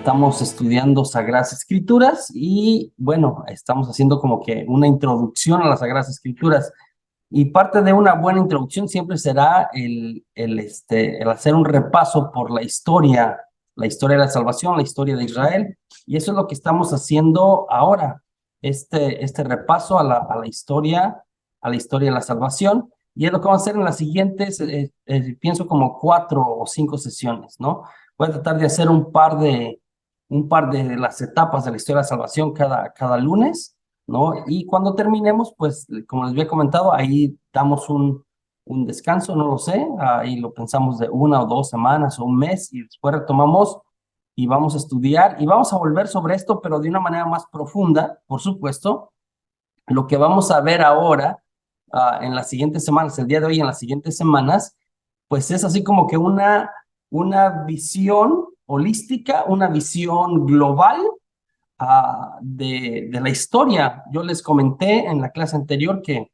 Estamos estudiando Sagradas Escrituras y, bueno, estamos haciendo como que una introducción a las Sagradas Escrituras. Y parte de una buena introducción siempre será el hacer un repaso por la historia de la salvación, la historia de Israel. Y eso es lo que estamos haciendo ahora, este repaso a la historia de la salvación. Y es lo que vamos a hacer en las siguientes, pienso como 4 o 5 sesiones, ¿no? Voy a tratar de hacer un par de las etapas de la historia de la salvación cada lunes, ¿no? Y cuando terminemos, pues, como les había comentado, ahí damos un descanso, no lo sé, ahí lo pensamos de 1 o 2 semanas o un mes, y después retomamos y vamos a estudiar y vamos a volver sobre esto, pero de una manera más profunda, por supuesto. Lo que vamos a ver ahora, en las siguientes semanas, el día de hoy, en las siguientes semanas, pues es así como que una visión holística, una visión global de la historia. Yo les comenté en la clase anterior que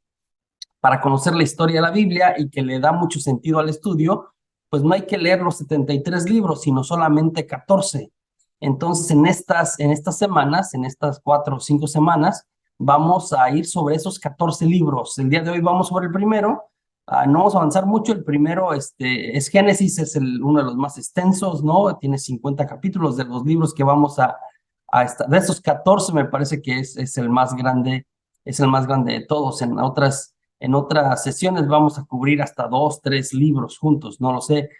para conocer la historia de la Biblia y que le da mucho sentido al estudio, pues no hay que leer los 73 libros, sino solamente 14. Entonces, en estas semanas, en estas 4 o 5 semanas, vamos a ir sobre esos 14 libros. El día de hoy vamos sobre el primero. No vamos a avanzar mucho. El primero es Génesis, es uno de los más extensos, ¿no? Tiene 50 capítulos. De los libros que vamos de estos 14, me parece que es el más grande de todos. En otras sesiones vamos a cubrir hasta 2, 3 libros juntos, no lo sé,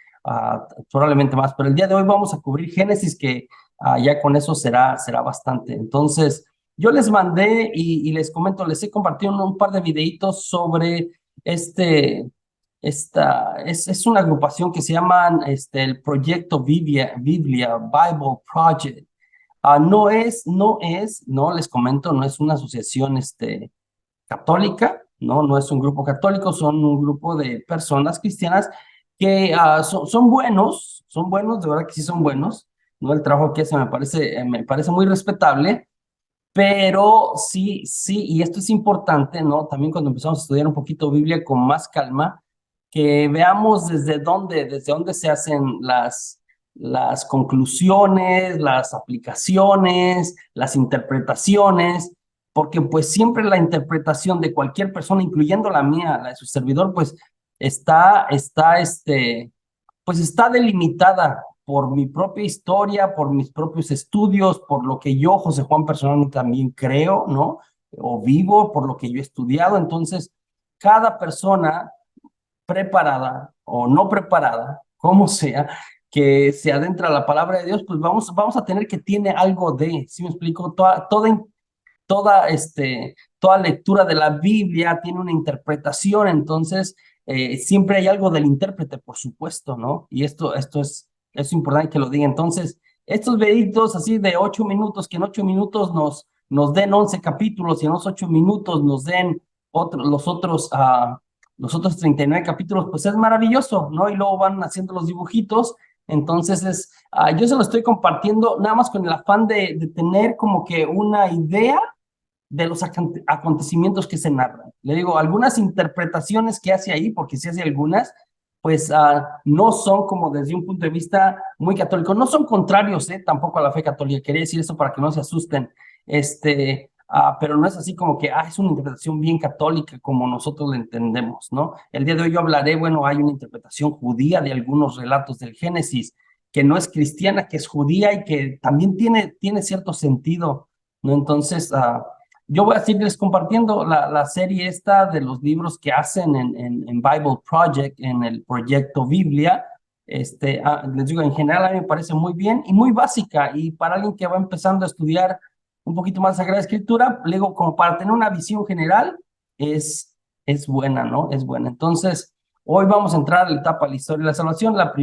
probablemente más, pero el día de hoy vamos a cubrir Génesis, que ya con eso será bastante. Entonces, yo les mandé y les comento, les he compartido un par de videitos sobre es una agrupación que se llama el Proyecto Biblia Bible Project. No les comento, no es una asociación católica, ¿no? No es un grupo católico, son un grupo de personas cristianas que son buenos, de verdad que sí son buenos, ¿no? El trabajo que hacen me parece muy respetable, pero sí, sí, y esto es importante, ¿no? También cuando empezamos a estudiar un poquito Biblia con más calma, que veamos desde dónde se hacen las conclusiones, las aplicaciones, las interpretaciones, porque pues siempre la interpretación de cualquier persona, incluyendo la mía, la de su servidor, pues está delimitada por mi propia historia, por mis propios estudios, por lo que yo, José Juan, personalmente también creo, ¿no? O vivo, por lo que yo he estudiado. Entonces, cada persona preparada o no preparada, como sea, que se adentra a la palabra de Dios, pues vamos a tener que tiene algo de, ¿sí me explico? Toda lectura de la Biblia tiene una interpretación. Entonces siempre hay algo del intérprete, por supuesto, ¿no? Y esto es importante que lo diga. Entonces, estos videitos así de 8 minutos, que en 8 minutos nos den 11 capítulos y en los 8 minutos nos den los otros 39 capítulos, pues es maravilloso, ¿no? Y luego van haciendo los dibujitos. Entonces yo se lo estoy compartiendo nada más con el afán de tener como que una idea de los acontecimientos que se narran. Le digo, algunas interpretaciones que hace ahí, porque sí hace algunas, pues no son como desde un punto de vista muy católico, no son contrarios tampoco a la fe católica. Quería decir eso para que no se asusten, pero no es así como que es una interpretación bien católica como nosotros la entendemos, ¿no? El día de hoy yo hablaré, bueno, hay una interpretación judía de algunos relatos del Génesis, que no es cristiana, que es judía y que también tiene cierto sentido, ¿no? Entonces, yo voy a seguirles compartiendo la serie esta de los libros que hacen en Bible Project, en el proyecto Biblia. Les digo, en general a mí me parece muy bien y muy básica, y para alguien que va empezando a estudiar un poquito más Sagrada Escritura, le digo, como para tener una visión general, es buena, ¿no? Es buena. Entonces, hoy vamos a entrar a la etapa de la historia de la salvación, la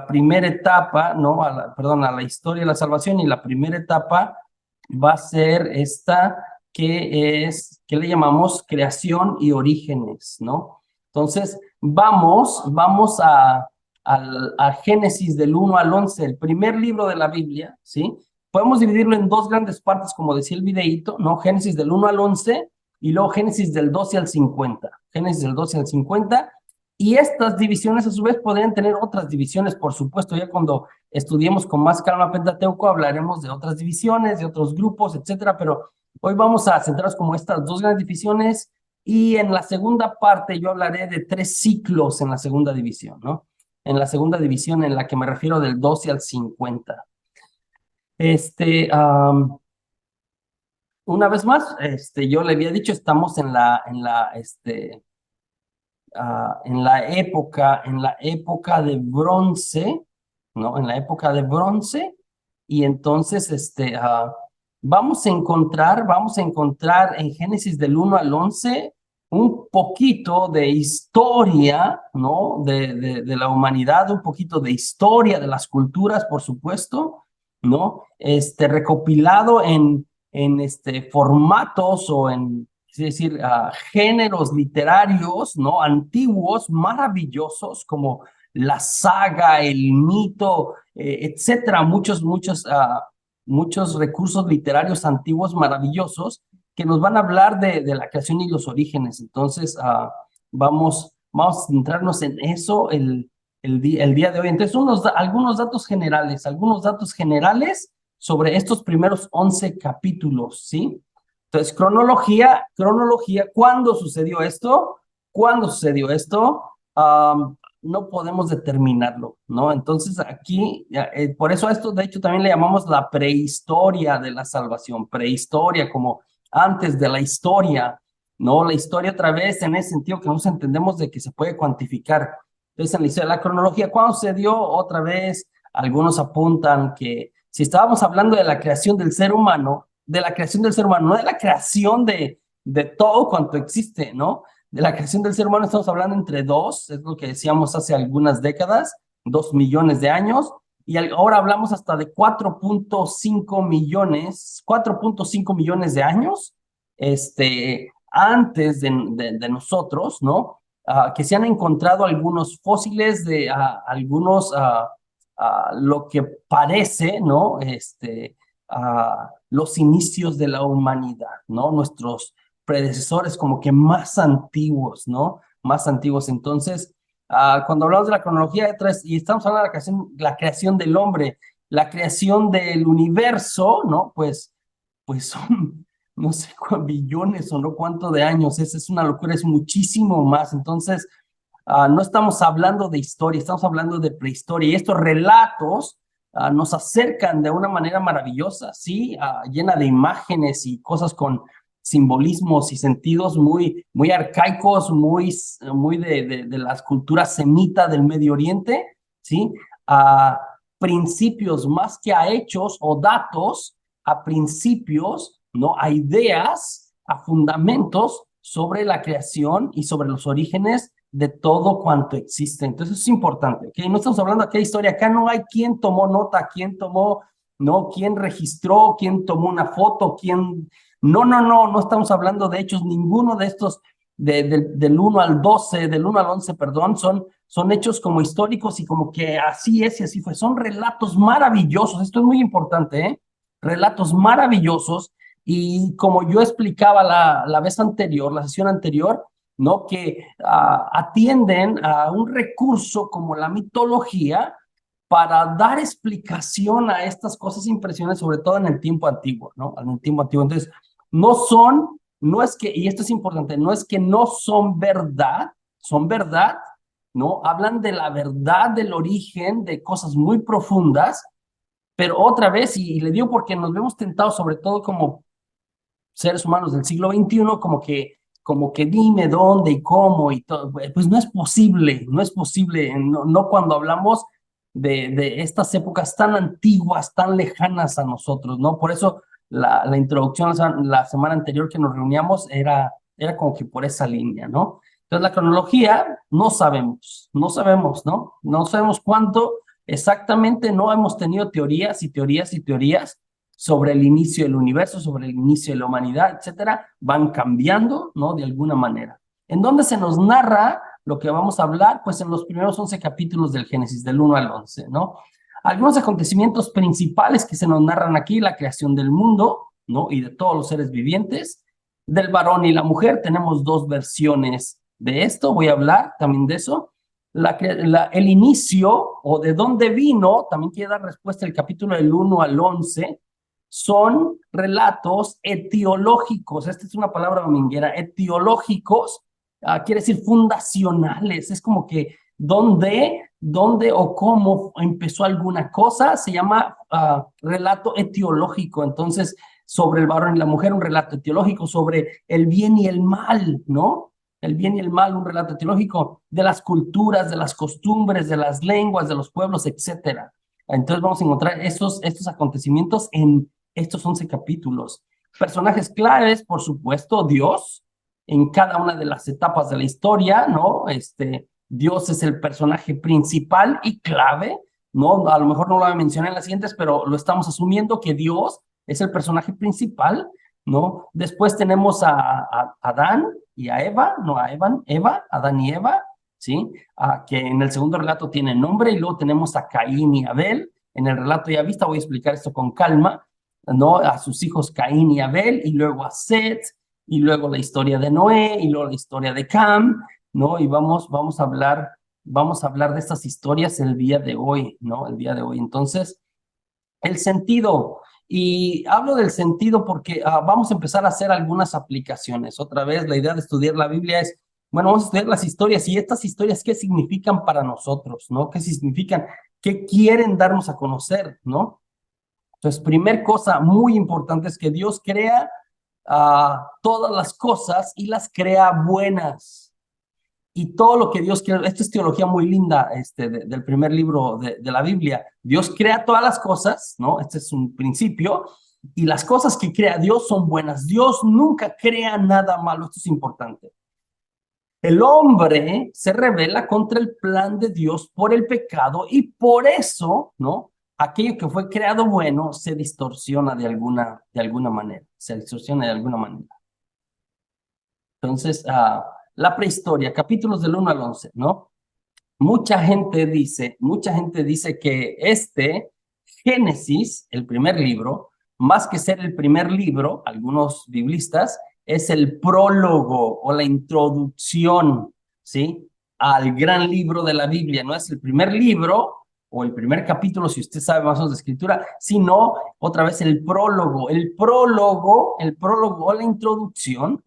primera etapa, ¿no? Perdón, a la historia de la salvación, y la primera etapa va a ser esta que le llamamos creación y orígenes, ¿no? Entonces, vamos a Génesis del 1 al 11, el primer libro de la Biblia, ¿sí? Podemos dividirlo en dos grandes partes, como decía el videíto, ¿no? Génesis del 1 al 11 y luego Génesis del 12 al 50. Génesis del 12 al 50, Y estas divisiones a su vez podrían tener otras divisiones, por supuesto, ya cuando estudiemos con más calma Pentateuco hablaremos de otras divisiones, de otros grupos, etcétera, pero hoy vamos a centrarnos como estas dos grandes divisiones y en la segunda parte yo hablaré de 3 ciclos en la segunda división, ¿no? En la segunda división en la que me refiero del 12 al 50. Una vez más, yo le había dicho, estamos en la época de bronce, ¿no? En la época de bronce, y entonces, vamos a encontrar en Génesis del 1 al 11 un poquito de historia, ¿no? De la humanidad, un poquito de historia de las culturas, por supuesto, ¿no? Recopilado en formatos o es decir, géneros literarios, ¿no? Antiguos, maravillosos, como la saga, el mito, etcétera, muchos recursos literarios antiguos maravillosos que nos van a hablar de la creación y los orígenes. Entonces, vamos a centrarnos en eso el día de hoy. Entonces, algunos datos generales sobre estos primeros 11 capítulos, ¿sí? Entonces, cronología, ¿cuándo sucedió esto? ¿Cuándo sucedió esto? No podemos determinarlo, ¿no? Entonces, aquí, por eso a esto, de hecho, también le llamamos la prehistoria de la salvación, prehistoria, como antes de la historia, ¿no? La historia otra vez en ese sentido que nos entendemos de que se puede cuantificar. Entonces, en la historia de la cronología, ¿cuándo sucedió? Otra vez, algunos apuntan que si estábamos hablando de la creación del ser humano, no de la creación de todo cuanto existe, ¿no? De la creación del ser humano estamos hablando entre es lo que decíamos hace algunas décadas, 2 millones de años, y ahora hablamos hasta de 4.5 millones de años, antes de nosotros, ¿no? Que se han encontrado algunos fósiles de algunos, lo que parece, ¿no? Los inicios de la humanidad, ¿no? Nuestros predecesores como que más antiguos, ¿no? Más antiguos. Entonces, cuando hablamos de la cronología y estamos hablando de la creación del hombre, la creación del universo, ¿no? Pues son, no sé cuántos billones o no cuánto de años, esa es una locura, es muchísimo más. Entonces, no estamos hablando de historia, estamos hablando de prehistoria. Y estos relatos nos acercan de una manera maravillosa, ¿sí? Llena de imágenes y cosas con simbolismos y sentidos muy arcaicos, muy de las culturas semita del Medio Oriente, ¿sí? A principios más que a hechos o datos, a principios, ¿no? A ideas, a fundamentos sobre la creación y sobre los orígenes de todo cuanto existe. Entonces es importante, ¿ok? No estamos hablando aquí de historia, acá no hay quién tomó nota, ¿no? Quién registró, quién tomó una foto, no estamos hablando de hechos, ninguno de estos del 1 al 12, del 1 al 11, perdón, son hechos como históricos y como que así es y así fue. Son relatos maravillosos, esto es muy importante, ¿eh? Relatos maravillosos y como yo explicaba la vez anterior, la sesión anterior, ¿no? Que atienden a un recurso como la mitología para dar explicación a estas cosas impresionantes, sobre todo en el tiempo antiguo, ¿no? En el tiempo antiguo. Entonces, no es que, y esto es importante, no es que no son verdad, ¿no? Hablan de la verdad del origen de cosas muy profundas, pero otra vez, y le digo porque nos vemos tentados, sobre todo como seres humanos del siglo XXI, como que dime dónde y cómo y todo, pues no es posible, no cuando hablamos de estas épocas tan antiguas, tan lejanas a nosotros, ¿no? Por eso la introducción la semana anterior que nos reuníamos era como que por esa línea, ¿no? Entonces la cronología no sabemos, ¿no? No sabemos cuánto exactamente, no hemos tenido teorías y teorías y teorías sobre el inicio del universo, sobre el inicio de la humanidad, etcétera, van cambiando, ¿no? De alguna manera. ¿En dónde se nos narra lo que vamos a hablar? Pues en los primeros 11 capítulos del Génesis, del 1 al 11, ¿no? Algunos acontecimientos principales que se nos narran aquí, la creación del mundo, ¿no? Y de todos los seres vivientes, del varón y la mujer, tenemos dos versiones de esto, voy a hablar también de eso. El inicio o de dónde vino, también quiere dar respuesta el capítulo del 1 al 11, son relatos etiológicos. Esta es una palabra dominguera. Etiológicos quiere decir fundacionales. Es como que dónde o cómo empezó alguna cosa, se llama relato etiológico. Entonces, sobre el varón y la mujer, un relato etiológico, sobre el bien y el mal, ¿no? El bien y el mal, un relato etiológico de las culturas, de las costumbres, de las lenguas, de los pueblos, etcétera. Entonces vamos a encontrar estos acontecimientos en estos 11 capítulos. Personajes claves, por supuesto, Dios, en cada una de las etapas de la historia, ¿no? Dios es el personaje principal y clave, ¿no? A lo mejor no lo mencioné en las siguientes, pero lo estamos asumiendo que Dios es el personaje principal, ¿no? Después tenemos a Adán y a Eva, no a Eva, Adán y Eva, ¿sí? Que en el segundo relato tienen nombre, y luego tenemos a Caín y Abel. En el relato ya vista, voy a explicar esto con calma, ¿no? A sus hijos Caín y Abel, y luego a Set, y luego la historia de Noé, y luego la historia de Cam, ¿no? Y vamos a hablar de estas historias el día de hoy, ¿no? El día de hoy. Entonces, el sentido. Y hablo del sentido porque vamos a empezar a hacer algunas aplicaciones. Otra vez, la idea de estudiar la Biblia es, bueno, vamos a estudiar las historias, y estas historias, ¿qué significan para nosotros, no? ¿Qué significan? ¿Qué quieren darnos a conocer, no? Entonces, primer cosa muy importante es que Dios crea todas las cosas y las crea buenas. Y todo lo que Dios crea, esta es teología muy linda del primer libro de la Biblia. Dios crea todas las cosas, ¿no? Este es un principio, y las cosas que crea Dios son buenas. Dios nunca crea nada malo, esto es importante. El hombre se rebela contra el plan de Dios por el pecado, y por eso, ¿no? Aquello que fue creado bueno se distorsiona de alguna manera, se distorsiona de alguna manera. Entonces, la prehistoria, capítulos del 1 al 11, ¿no? Mucha gente dice que Génesis, el primer libro, más que ser el primer libro, algunos biblistas, es el prólogo o la introducción, ¿sí? Al gran libro de la Biblia. No es el primer libro o el primer capítulo, si usted sabe más o menos de escritura, sino otra vez el prólogo. El prólogo o la introducción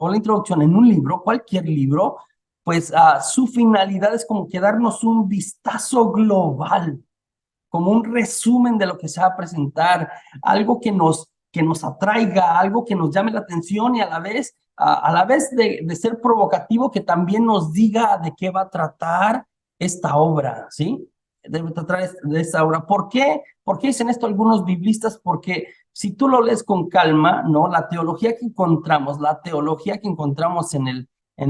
en un libro, cualquier libro, pues su finalidad es como que darnos un vistazo global, como un resumen de lo que se va a presentar, algo que nos atraiga, algo que nos llame la atención, y a la vez de ser provocativo, que también nos diga de qué va a tratar esta obra, ¿sí? Debe tratar de esta obra. ¿Por qué? ¿Por qué dicen esto algunos biblistas? Porque si tú lo lees con calma, ¿no? La teología que encontramos en el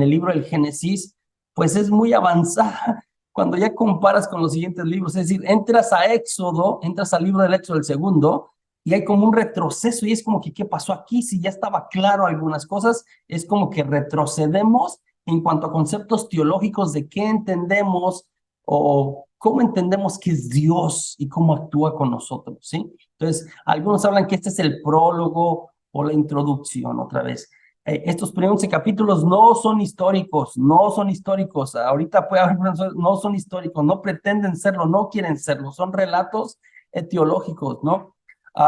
libro del Génesis, pues es muy avanzada cuando ya comparas con los siguientes libros. Es decir, entras al libro del Éxodo, el segundo, y hay como un retroceso, y es como que, ¿qué pasó aquí? Si ya estaba claro algunas cosas, es como que retrocedemos en cuanto a conceptos teológicos de qué entendemos o cómo entendemos que es Dios y cómo actúa con nosotros, ¿sí? Entonces, algunos hablan que este es el prólogo o la introducción, otra vez. Estos primeros 11 capítulos no son históricos. Ahorita puede haber, no son históricos, no pretenden serlo, no quieren serlo, son relatos etiológicos, ¿no?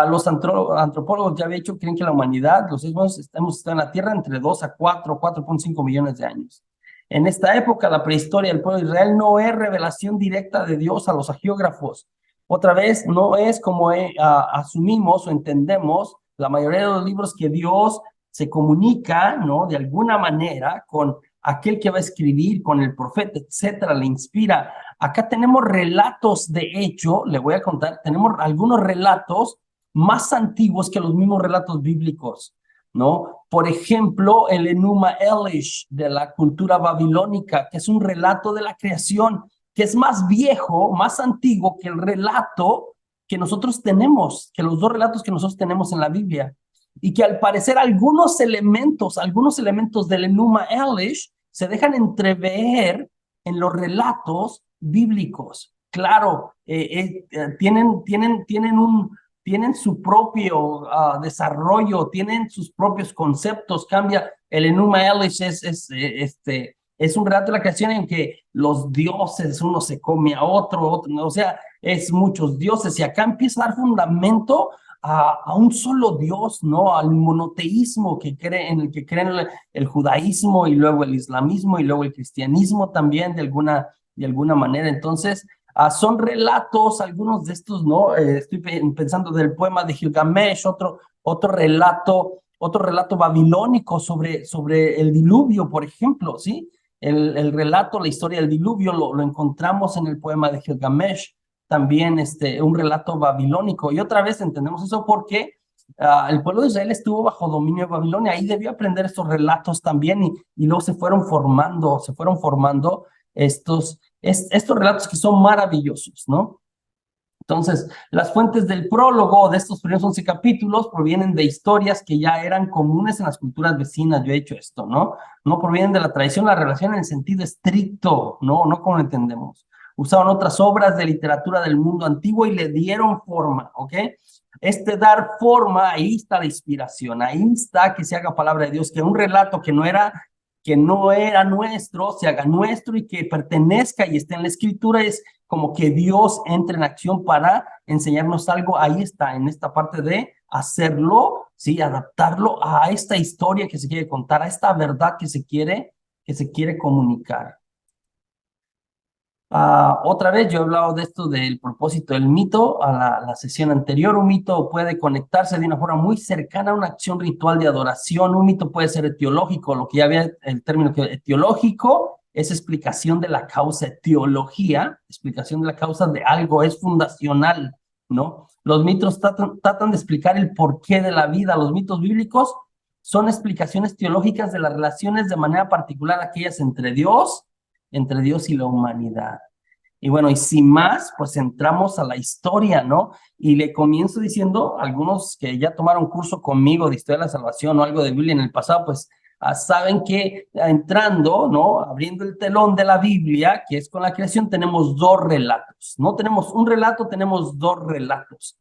Los antropólogos, ya había dicho, creen que la humanidad, los hemos estado en la Tierra entre 2 a 4.5 millones de años. En esta época, la prehistoria del pueblo de Israel no es revelación directa de Dios a los hagiógrafos. Otra vez, no es como asumimos o entendemos la mayoría de los libros, que Dios se comunica, ¿no? De alguna manera con aquel que va a escribir, con el profeta, etcétera, le inspira. Acá tenemos relatos, de hecho, le voy a contar, tenemos algunos relatos más antiguos que los mismos relatos bíblicos, ¿no? Por ejemplo, el Enuma Elish de la cultura babilónica, que es un relato de la creación, que es más viejo, más antiguo que el relato que nosotros tenemos, que los dos relatos que nosotros tenemos en la Biblia. Y que al parecer algunos elementos del Enuma Elish se dejan entrever en los relatos bíblicos. Claro, tienen su propio desarrollo, tienen sus propios conceptos. Cambia, el Enuma Elish Es un relato de la creación en que los dioses, uno se come a otro, o sea, es muchos dioses, y acá empieza a dar fundamento a un solo Dios, ¿no? Al monoteísmo en el que creen el judaísmo y luego el islamismo y luego el cristianismo también de alguna manera. Entonces, son relatos, algunos de estos, ¿no? Estoy pensando del poema de Gilgamesh, otro relato babilónico sobre el diluvio, por ejemplo, ¿sí? El relato, la historia del diluvio lo encontramos en el poema de Gilgamesh, también un relato babilónico. Y otra vez entendemos eso porque el pueblo de Israel estuvo bajo dominio de Babilonia, ahí debió aprender estos relatos también y luego se fueron formando estos relatos que son maravillosos, ¿no? Entonces, las fuentes del prólogo de estos primeros 11 capítulos provienen de historias que ya eran comunes en las culturas vecinas. Yo he hecho esto, ¿no? No provienen de la tradición, la relación en el sentido estricto, ¿no? No como lo entendemos. Usaron otras obras de literatura del mundo antiguo y le dieron forma, ¿ok? Dar forma, ahí está la inspiración, ahí está que se haga palabra de Dios, que un relato que no era nuestro, se haga nuestro y que pertenezca y esté en la escritura, es como que Dios entre en acción para enseñarnos algo. Ahí está, en esta parte de hacerlo, ¿sí? Adaptarlo a esta historia que se quiere contar, a esta verdad que se quiere comunicar. Otra vez yo he hablado de esto del propósito del mito a la sesión anterior. Un mito puede conectarse de una forma muy cercana a una acción ritual de adoración. Un mito puede ser etiológico, lo que ya había el término que etiológico es explicación de la causa. Etiología, explicación de la causa de algo, es fundacional, ¿no? Los mitos tratan de explicar el porqué de la vida. Los mitos bíblicos son explicaciones teológicas de las relaciones, de manera particular aquellas entre Dios y la humanidad. Y bueno, y sin más, pues entramos a la historia, ¿no? Y le comienzo diciendo, algunos que ya tomaron curso conmigo de Historia de la Salvación o algo de Biblia en el pasado, pues saben que entrando, ¿no? Abriendo el telón de la Biblia, que es con la creación, tenemos dos relatos. No tenemos un relato, tenemos dos relatos.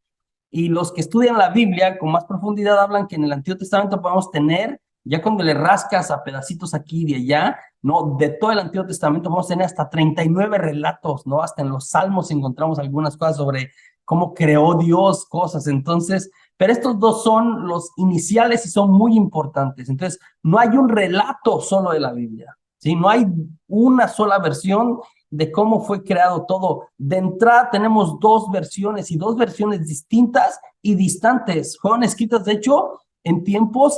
Y los que estudian la Biblia con más profundidad hablan que en el Antiguo Testamento podemos tener, ya cuando le rascas a pedacitos aquí y de allá, ¿no? De todo el Antiguo Testamento podemos tener hasta 39 relatos, ¿no? Hasta en los Salmos encontramos algunas cosas sobre cómo creó Dios cosas. Entonces, pero estos dos son los iniciales y son muy importantes. Entonces, no hay un relato solo de la Biblia, ¿sí? No hay una sola versión de cómo fue creado todo. De entrada tenemos dos versiones y dos versiones distintas y distantes. Fueron escritas, de hecho, en tiempos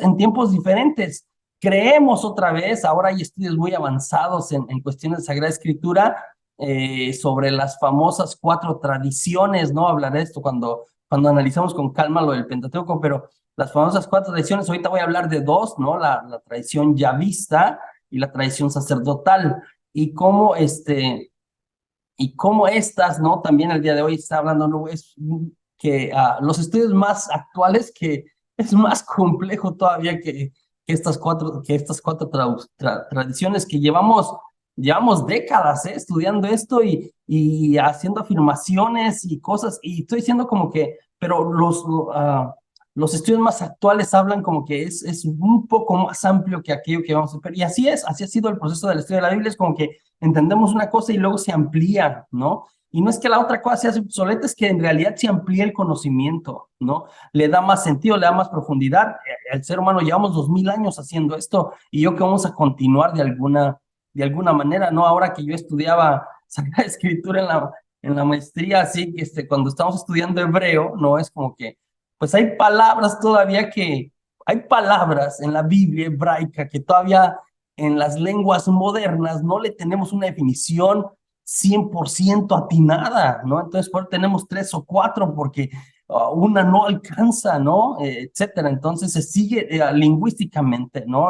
diferentes. Creemos otra vez, ahora hay estudios muy avanzados en cuestiones de Sagrada Escritura sobre las famosas 4 tradiciones, ¿no? Hablaré de esto cuando analizamos con calma lo del Pentateuco, pero las famosas 4 tradiciones, ahorita voy a hablar de dos, ¿no? La tradición yavista y la tradición sacerdotal y cómo estas, ¿no? También el día de hoy está hablando, ¿no? Es que los estudios más actuales, que es más complejo todavía que estas cuatro tradiciones que llevamos décadas estudiando esto y haciendo afirmaciones y cosas, y estoy diciendo como que, pero los estudios más actuales hablan como que es un poco más amplio que aquello que vamos a ver. Y así ha sido el proceso del estudio de la Biblia, es como que entendemos una cosa y luego se amplía, ¿no? Y no es que la otra cosa sea obsoleta, es que en realidad se amplía el conocimiento, ¿no? Le da más sentido, le da más profundidad. El ser humano llevamos 2000 años haciendo esto y yo que vamos a continuar de alguna manera, ¿no? Ahora que yo estudiaba Sagrada Escritura en la maestría, así que cuando estamos estudiando hebreo, ¿no? Es como que pues hay palabras todavía hay palabras en la Biblia hebraica que todavía en las lenguas modernas no le tenemos una definición 100% atinada, ¿no? Entonces, por eso tenemos 3 o 4 porque una no alcanza, ¿no? Etcétera. Entonces, se sigue lingüísticamente, ¿no?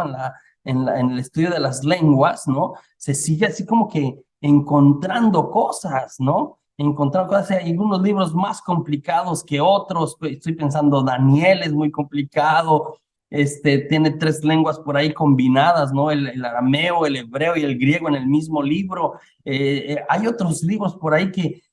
En el estudio de las lenguas, ¿no? Se sigue así como que encontrando cosas, ¿no? Encontrar cosas, hay algunos libros más complicados que otros, estoy pensando, Daniel es muy complicado, tiene 3 lenguas por ahí combinadas, ¿no? El arameo, el hebreo y el griego en el mismo libro. Hay otros libros por ahí que,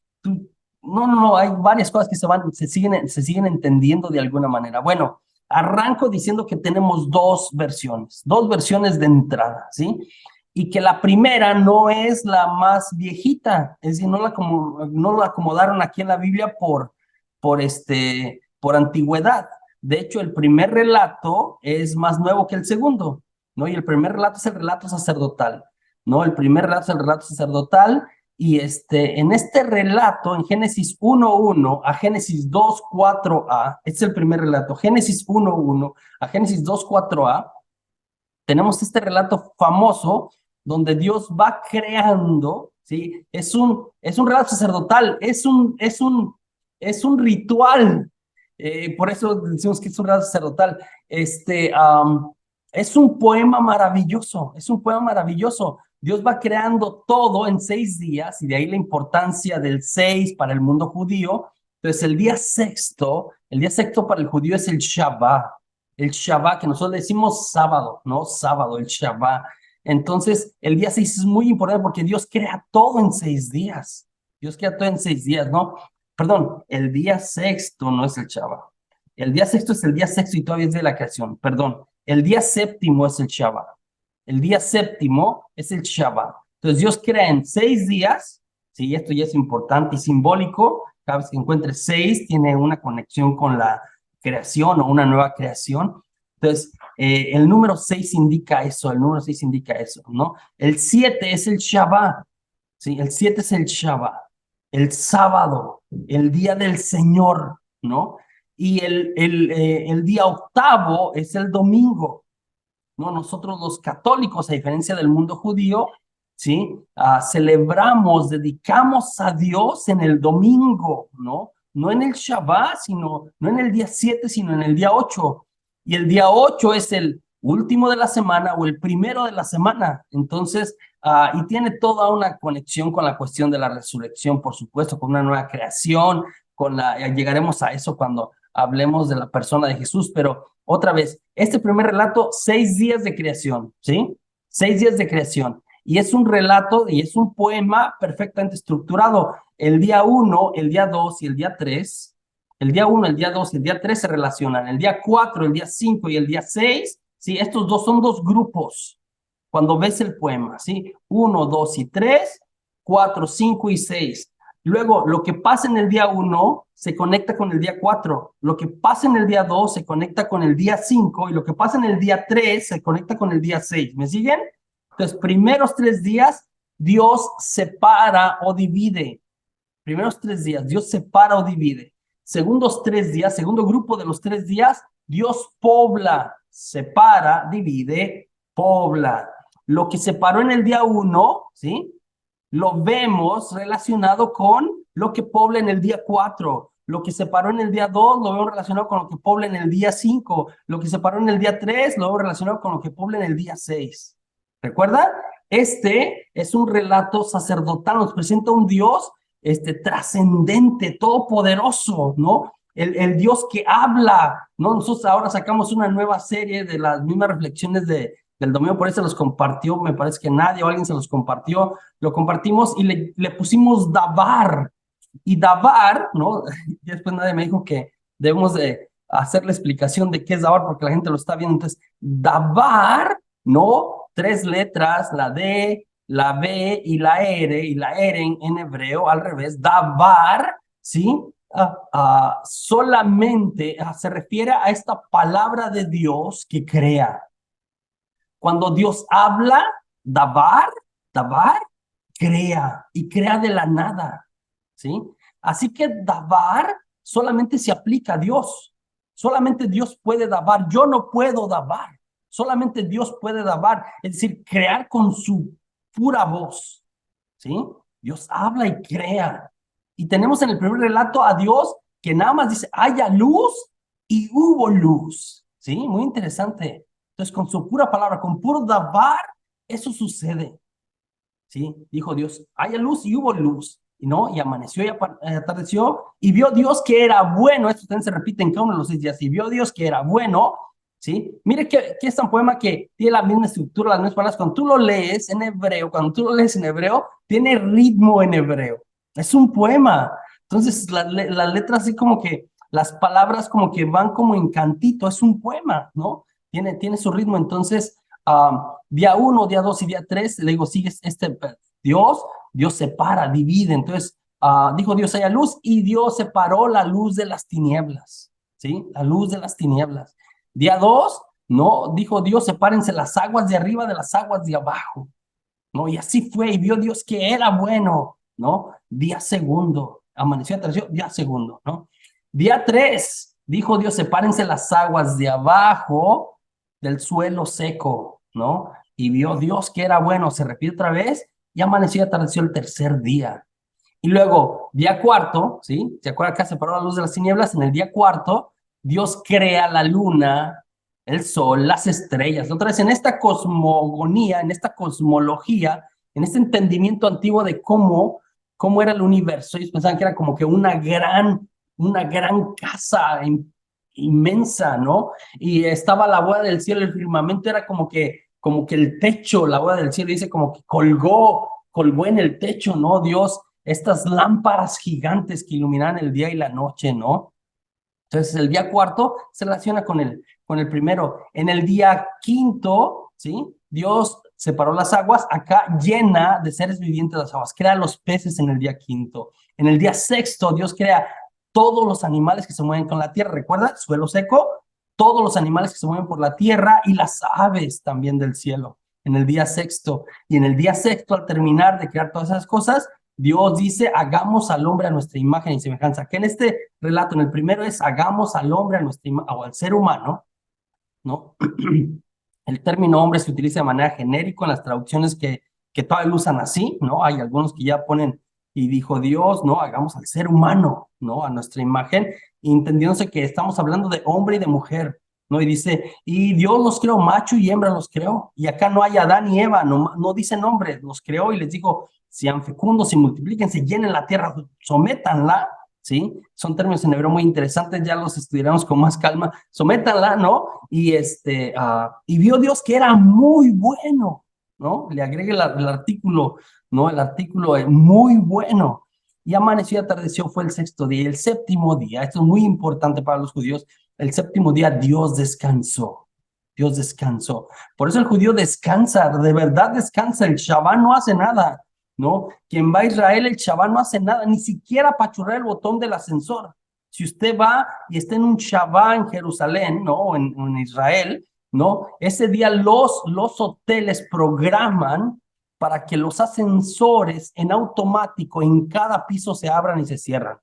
no, hay varias cosas que se siguen entendiendo de alguna manera. Bueno, arranco diciendo que tenemos dos versiones de entrada, ¿sí? y que la primera no es la más viejita, es decir, no la acomodaron aquí en la Biblia por antigüedad. De hecho, el primer relato es más nuevo que el segundo, ¿no? Y el primer relato es el relato sacerdotal, ¿no? El primer relato es el relato sacerdotal, y en este relato, en Génesis 1:1 a Génesis 2:4a, este es el primer relato, Génesis 1:1 a Génesis 2:4a, tenemos este relato famoso donde Dios va creando, ¿sí? Es un relato sacerdotal, es un ritual. Por eso decimos que es un relato sacerdotal. Es un poema maravilloso, es un poema maravilloso. Dios va creando todo en 6 días, y de ahí la importancia del 6 para el mundo judío. Entonces, el día sexto para el judío es el Shabbat, que nosotros le decimos sábado, ¿no? Sábado, el Shabbat. Entonces, el día 6 es muy importante porque Dios crea todo en 6 días. Dios crea todo en 6 días, ¿no? Perdón, el día sexto no es el Shabbat. El día sexto es el día sexto y todavía es de la creación. Perdón, el día séptimo es el Shabbat. El día séptimo es el Shabbat. Entonces, Dios crea en 6 días, sí, esto ya es importante y simbólico. Cada vez que encuentre 6, tiene una conexión con la creación o una nueva creación. Entonces, el número 6 indica eso, ¿no? El 7 es el Shabbat, ¿sí? El 7 es el Shabbat, el sábado, el día del Señor, ¿no? Y el día octavo es el domingo, ¿no? Nosotros los católicos, a diferencia del mundo judío, ¿sí? Celebramos, dedicamos a Dios en el domingo, ¿no? No en el Shabbat, no en el día 7, sino en el día 8. Y el día 8 es el último de la semana o el primero de la semana. Entonces, y tiene toda una conexión con la cuestión de la resurrección, por supuesto, con una nueva creación, llegaremos a eso cuando hablemos de la persona de Jesús, pero otra vez, este primer relato, 6 días de creación, ¿sí? 6 días de creación. Y es un relato y es un poema perfectamente estructurado. El día 1, el día 2 y el día 3, el día 1, el día 2 y el día 3 se relacionan. El día 4, el día 5 y el día 6, ¿sí? Estos dos son dos grupos. Cuando ves el poema, ¿sí? 1, 2 y 3, 4, 5 y 6. Luego, lo que pasa en el día 1 se conecta con el día 4, lo que pasa en el día 2 se conecta con el día 5 y lo que pasa en el día 3 se conecta con el día 6. ¿Me siguen? Entonces, primeros 3 días, Dios separa o divide. Primeros 3 días, Dios separa o divide. Segundos 3 días, segundo grupo de los 3 días, Dios pobla, separa, divide, pobla. Lo que separó en el día 1, ¿sí? Lo vemos relacionado con lo que pobla en el día 4. Lo que separó en el día 2 lo vemos relacionado con lo que pobla en el día 5. Lo que separó en el día 3 lo vemos relacionado con lo que pobla en el día 6. ¿Recuerda? Este es un relato sacerdotal, nos presenta un Dios trascendente, todopoderoso, ¿no? El Dios que habla, ¿no? Nosotros ahora sacamos una nueva serie de las mismas reflexiones del domingo, por eso se los compartió, me parece que nadie o alguien se los compartió, lo compartimos y le pusimos Dabar. Y Dabar, ¿no? Y después nadie me dijo que debemos de hacer la explicación de qué es Dabar porque la gente lo está viendo. Entonces, Dabar, ¿no? 3 letras, la D, la B y la R en hebreo al revés, Dabar, ¿sí? Solamente se refiere a esta palabra de Dios que crea. Cuando Dios habla, Dabar, crea y crea de la nada, ¿sí? Así que Dabar solamente se aplica a Dios. Solamente Dios puede Dabar. Yo no puedo Dabar. Solamente Dios puede Dabar, es decir, crear con su pura voz, ¿sí? Dios habla y crea. Y tenemos en el primer relato a Dios que nada más dice, haya luz y hubo luz, ¿sí? Muy interesante. Entonces, con su pura palabra, con puro dabar, eso sucede, ¿sí? Dijo Dios, haya luz y hubo luz, ¿no? Y amaneció y atardeció, y vio Dios que era bueno. Esto también se repite en cada uno de los 6 días, y vio Dios que era bueno, ¿sí? Mire que es un poema que tiene la misma estructura, las mismas palabras. Cuando tú lo lees en hebreo, tiene ritmo en hebreo. Es un poema. Entonces, las letras así como que, las palabras como que van como en cantito, es un poema, ¿no? Tiene su ritmo. Entonces, Día 1, día 2 y día 3, le digo, sigues Dios, Dios separa, divide. Entonces, dijo Dios haya luz y Dios separó la luz de las tinieblas, ¿sí? La luz de las tinieblas. Día 2, no, dijo Dios, sepárense las aguas de arriba de las aguas de abajo, ¿no? Y así fue, y vio Dios que era bueno, ¿no? Día segundo, amaneció, atardeció, día segundo, ¿no? Día 3, dijo Dios, sepárense las aguas de abajo del suelo seco, ¿no? Y vio Dios que era bueno, se repite otra vez, y amaneció y atardeció el tercer día. Y luego, día cuarto, ¿sí? ¿Se acuerdan que separó la luz de las tinieblas? En el día cuarto, Dios crea la luna, el sol, las estrellas. Otra vez, en esta cosmogonía, en esta cosmología, en este entendimiento antiguo de cómo era el universo, ellos pensaban que era como que una gran casa inmensa, ¿no? Y estaba la boda del cielo, el firmamento era como que el techo, la boda del cielo, dice como que colgó en el techo, ¿no? Dios, estas lámparas gigantes que iluminan el día y la noche, ¿no? Entonces, el día cuarto se relaciona con el primero. En el día quinto, ¿sí? Dios separó las aguas, acá llena de seres vivientes las aguas, crea los peces en el día quinto. En el día sexto, Dios crea todos los animales que se mueven con la tierra. ¿Recuerda? Suelo seco, todos los animales que se mueven por la tierra y las aves también del cielo. En el día sexto. Y en el día sexto, al terminar de crear todas esas cosas, Dios dice, hagamos al hombre a nuestra imagen y semejanza. Que en este relato, en el primero es, hagamos al hombre a nuestra imagen, o al ser humano, ¿no? El término hombre se utiliza de manera genérica en las traducciones que todavía lo usan así, ¿no? Hay algunos que ya ponen, y dijo Dios, ¿no? Hagamos al ser humano, ¿no? A nuestra imagen, entendiéndose que estamos hablando de hombre y de mujer, ¿no? Y dice, y Dios los creó, macho y hembra los creó, y acá no hay Adán y Eva, no dicen hombres, los creó y les dijo, sean fecundos y multiplíquense, llenen la tierra, sométanla, ¿sí? Son términos en hebreo muy interesantes, ya los estudiaremos con más calma, sométanla, ¿no? Y vio Dios que era muy bueno, ¿no? Le agregue el artículo, ¿no? El artículo es muy bueno. Y amaneció y atardeció, fue el sexto día. Y el séptimo día, esto es muy importante para los judíos, el séptimo día Dios descansó. Dios descansó. Por eso el judío descansa, de verdad descansa. El Shabbat no hace nada, ¿no? Quien va a Israel, el Shabbat no hace nada, ni siquiera apachurrar el botón del ascensor. Si usted va y está en un Shabbat en Jerusalén, ¿no? O en Israel, ¿no? Ese día los hoteles programan para que los ascensores en automático en cada piso se abran y se cierran.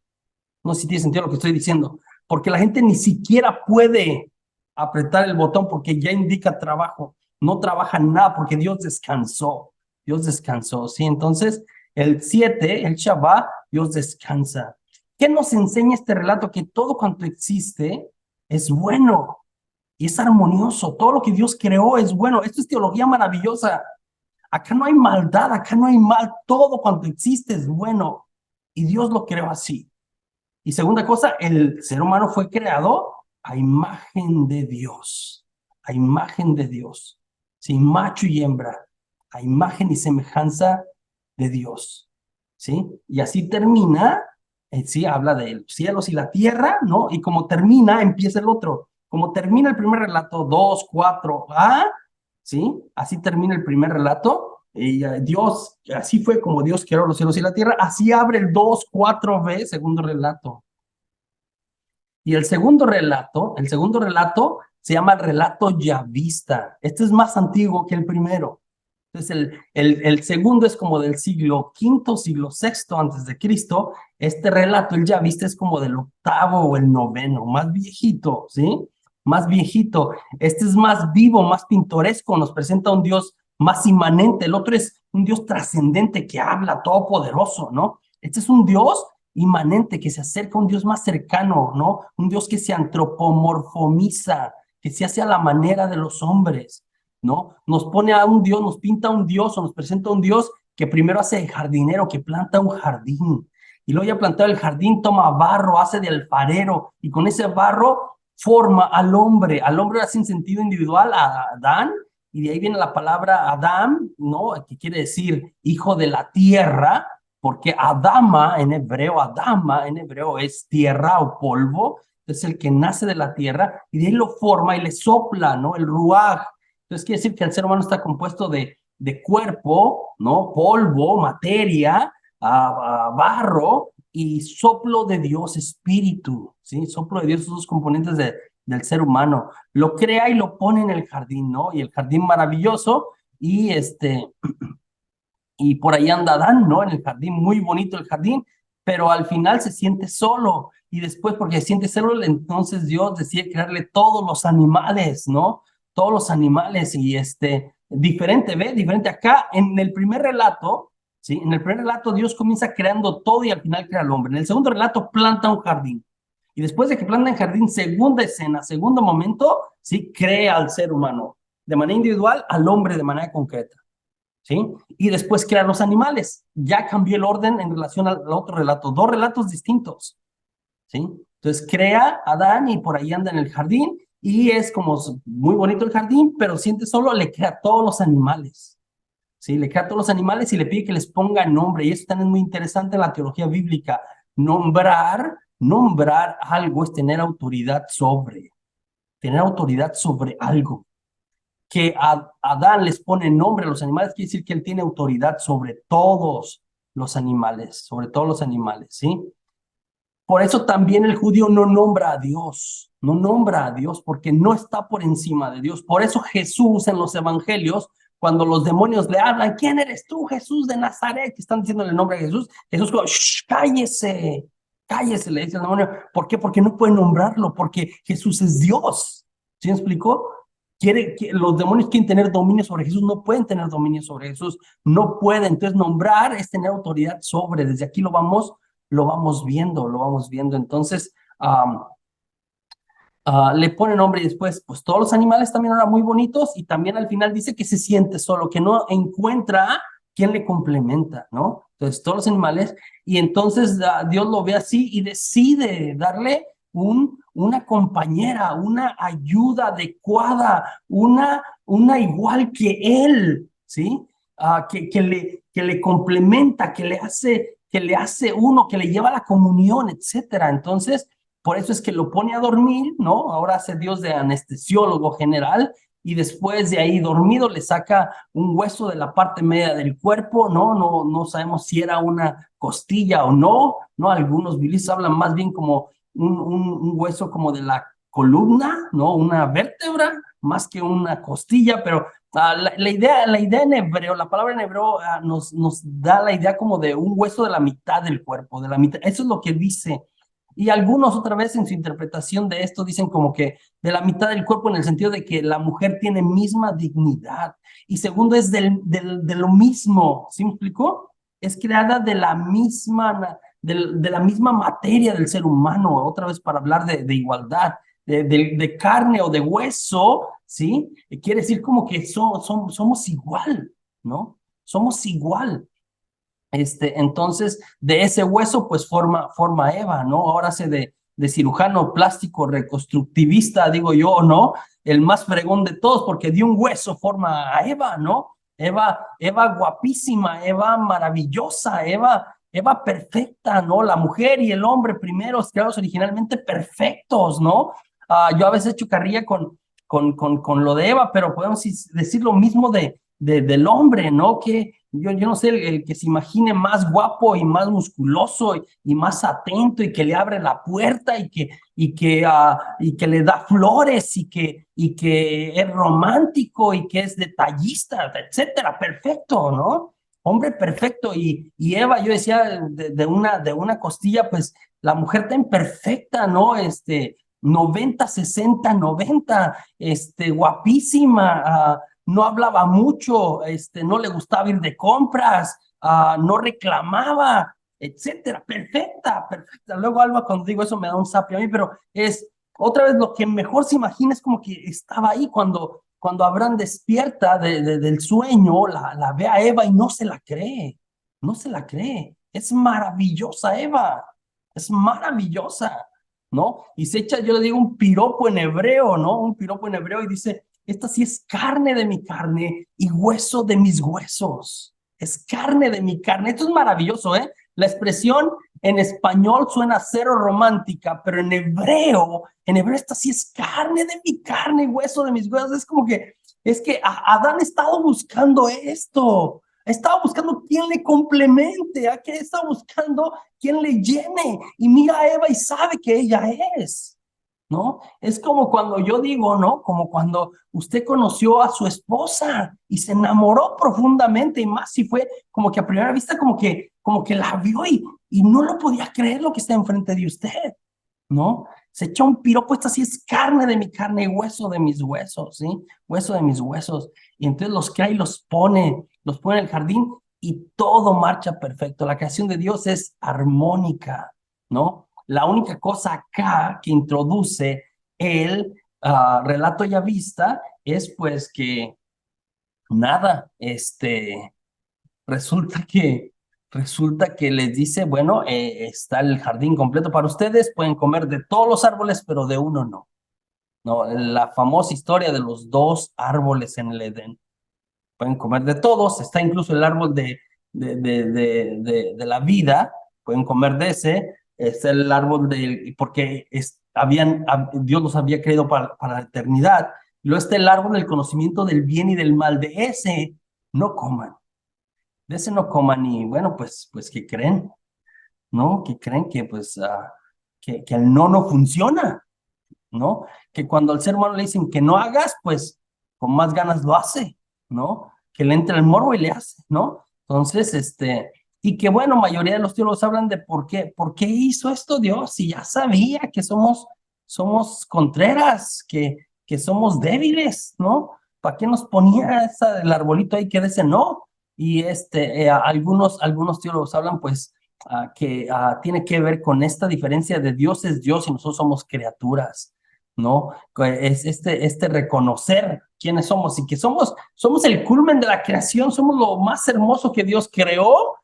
No sé si tiene sentido lo que estoy diciendo, porque la gente ni siquiera puede apretar el botón porque ya indica trabajo. No trabaja nada porque Dios descansó. Dios descansó, ¿sí? Entonces, el 7, el Shabbat, Dios descansa. ¿Qué nos enseña este relato? Que todo cuanto existe es bueno y es armonioso. Todo lo que Dios creó es bueno. Esto es teología maravillosa. Acá no hay maldad, acá no hay mal. Todo cuanto existe es bueno y Dios lo creó así. Y segunda cosa, el ser humano fue creado a imagen de Dios. A imagen de Dios. Sí, macho y hembra. A imagen y semejanza de Dios. ¿Sí? Y así termina, sí, habla de los cielos y la tierra, ¿no? Y como termina, empieza el otro. Como termina el primer relato, 2, 4, ¿sí? Así termina el primer relato. Y Dios, así fue como Dios creó los cielos y la tierra. Así abre el 2, 4b, segundo relato. Y el segundo relato se llama el relato yavista. Este es más antiguo que el primero. Entonces, el segundo es como del siglo V, siglo VI antes de Cristo. Este relato, el yavista, es como del octavo o el noveno, más viejito, ¿sí? Más viejito. Este es más vivo, más pintoresco, nos presenta un Dios más inmanente. El otro es un Dios trascendente que habla, todopoderoso, ¿no? Este es un Dios inmanente, que se acerca a un Dios más cercano, ¿no? Un Dios que se antropomorfomiza, que se hace a la manera de los hombres, ¿no? Nos pone a un Dios, nos pinta a un Dios o nos presenta a un Dios que primero hace el jardinero, que planta un jardín. Y luego ya plantado el jardín, toma barro, hace de alfarero, y con ese barro forma al hombre hace en sentido individual a Adán, y de ahí viene la palabra Adán, ¿no? Que quiere decir hijo de la tierra, porque Adama en hebreo es tierra o polvo, es el que nace de la tierra, y de ahí lo forma y le sopla, ¿no? El ruaj, Entonces quiere decir que el ser humano está compuesto de cuerpo, ¿no? Polvo, materia, barro y soplo de Dios, espíritu, ¿sí? Soplo de Dios, esos dos componentes del ser humano. Lo crea y lo pone en el jardín, ¿no? Y el jardín maravilloso y y por ahí anda Adán, ¿no? En el jardín, muy bonito el jardín, pero al final se siente solo y después porque se siente solo, entonces Dios decide crearle todos los animales, ¿no? Todos los animales y diferente, ¿ve? Diferente acá en el primer relato, ¿sí? En el primer relato Dios comienza creando todo y al final crea al hombre. En el segundo relato planta un jardín. Y después de que planta el jardín, segunda escena, segundo momento, sí, crea al ser humano de manera individual, al hombre de manera concreta. ¿Sí? Y después crea los animales. Ya cambió el orden en relación al otro relato, dos relatos distintos, ¿sí? Entonces crea a Adán y por ahí anda en el jardín y es como muy bonito el jardín, pero siente solo, le crea todos los animales, ¿sí? Le crea todos los animales y le pide que les ponga nombre y eso también es muy interesante en la teología bíblica. Nombrar algo es tener autoridad sobre algo que Adán les pone nombre a los animales, quiere decir que él tiene autoridad sobre todos los animales, ¿sí? Por eso también el judío no nombra a Dios, no nombra a Dios porque no está por encima de Dios. Por eso Jesús en los evangelios, cuando los demonios le hablan, ¿quién eres tú, Jesús de Nazaret? Que están diciendo el nombre de Jesús. Jesús como, cállese, cállese, le dice el demonio. ¿Por qué? Porque no puede nombrarlo, porque Jesús es Dios. ¿Sí me explicó? Los demonios quieren tener dominio sobre Jesús, no pueden tener dominio sobre Jesús, no pueden. Entonces nombrar es tener autoridad sobre, desde aquí lo vamos viendo, lo vamos viendo. Entonces, le pone nombre y después, pues todos los animales también eran muy bonitos y también al final dice que se siente solo, que no encuentra quien le complementa, ¿no? Entonces, todos los animales, y entonces Dios lo ve así y decide darle una compañera, una ayuda adecuada, una igual que él, ¿sí? Que le complementa, que le hace uno, que le lleva a la comunión, etcétera. Entonces, por eso es que lo pone a dormir, ¿no? Ahora hace Dios de anestesiólogo general y después de ahí dormido le saca un hueso de la parte media del cuerpo, ¿no? No sabemos si era una costilla o no, ¿no? Algunos biblistas hablan más bien como un hueso como de la columna, ¿no? Una vértebra, más que una costilla, pero la idea en hebreo, la palabra en hebreo nos da la idea como de un hueso de la mitad del cuerpo, de la mitad, eso es lo que dice. Y algunos otra vez en su interpretación de esto dicen como que de la mitad del cuerpo en el sentido de que la mujer tiene misma dignidad. Y segundo es de lo mismo, ¿sí me explicó? Es creada de la misma materia del ser humano, otra vez para hablar de igualdad, de carne o de hueso, ¿sí? Quiere decir como que somos igual, ¿no? Somos igual. Entonces, de ese hueso, pues forma Eva, ¿no? Ahora hace de cirujano plástico reconstructivista, digo yo, ¿no? El más fregón de todos, porque de un hueso forma a Eva, ¿no? Eva guapísima, Eva maravillosa, Eva perfecta, ¿no? La mujer y el hombre primeros creados originalmente perfectos, ¿no? Yo a veces he hecho carrilla con lo de Eva, pero podemos decir lo mismo del hombre, ¿no? Que yo no sé, el que se imagine más guapo y más musculoso y más atento y que le abre la puerta y que le da flores y que es romántico y que es detallista, etcétera, perfecto, ¿no? Hombre perfecto. Y Eva, yo decía, de una costilla, pues la mujer tan perfecta, ¿no? 90, 60, 90, guapísima, no hablaba mucho, no le gustaba ir de compras, no reclamaba, etcétera. Perfecta, perfecta. Luego, Alba, cuando digo eso me da un sapio a mí, pero es otra vez lo que mejor se imagina es como que estaba ahí cuando Abraham despierta del sueño, la ve a Eva y no se la cree, no se la cree. Es maravillosa Eva, es maravillosa, ¿no? Y se echa, yo le digo, un piropo en hebreo, ¿no? Un piropo en hebreo y dice, esta sí es carne de mi carne y hueso de mis huesos. Es carne de mi carne. Esto es maravilloso, ¿eh? La expresión en español suena cero romántica, pero en hebreo esta sí es carne de mi carne y hueso de mis huesos. Es como que Es que Adán ha estado buscando esto. Estaba buscando quien le complemente, a que estaba buscando quien le llene. Y mira a Eva y sabe que ella es, ¿no? Es como cuando yo digo, ¿no? Como cuando usted conoció a su esposa y se enamoró profundamente, y más si fue como que a primera vista, como que la vio y no lo podía creer lo que está enfrente de usted, ¿no? Se echa un piropo, esta sí es carne de mi carne y hueso de mis huesos, ¿sí? Hueso de mis huesos. Y entonces los crea y los pone en el jardín y todo marcha perfecto. La creación de Dios es armónica, ¿no? La única cosa acá que introduce el relato ya vista es pues que nada, resulta que, resulta que les dice, bueno, está el jardín completo para ustedes, pueden comer de todos los árboles, pero de uno no. No, la famosa historia de los dos árboles en el Edén. Pueden comer de todos, está incluso el árbol de la vida, pueden comer de ese, está el árbol porque Dios los había creado para la eternidad. Luego está el árbol del conocimiento del bien y del mal, de ese no coman. De ese no coman y bueno, pues ¿qué creen? ¿No? Que creen que pues que el no funciona, ¿no? Que cuando al ser humano le dicen que no hagas, pues con más ganas lo hace, ¿no? Que le entra el morbo y le hace, ¿no? Entonces, y que bueno, mayoría de los teólogos hablan de por qué hizo esto Dios, si ya sabía que somos contreras, que somos débiles, ¿no? ¿Para qué nos ponía el arbolito ahí que dice no? Y algunos teólogos hablan pues que tiene que ver con esta diferencia de Dios es Dios y nosotros somos criaturas, ¿no? Es este reconocer quiénes somos y que somos el culmen de la creación, somos lo más hermoso que Dios creó,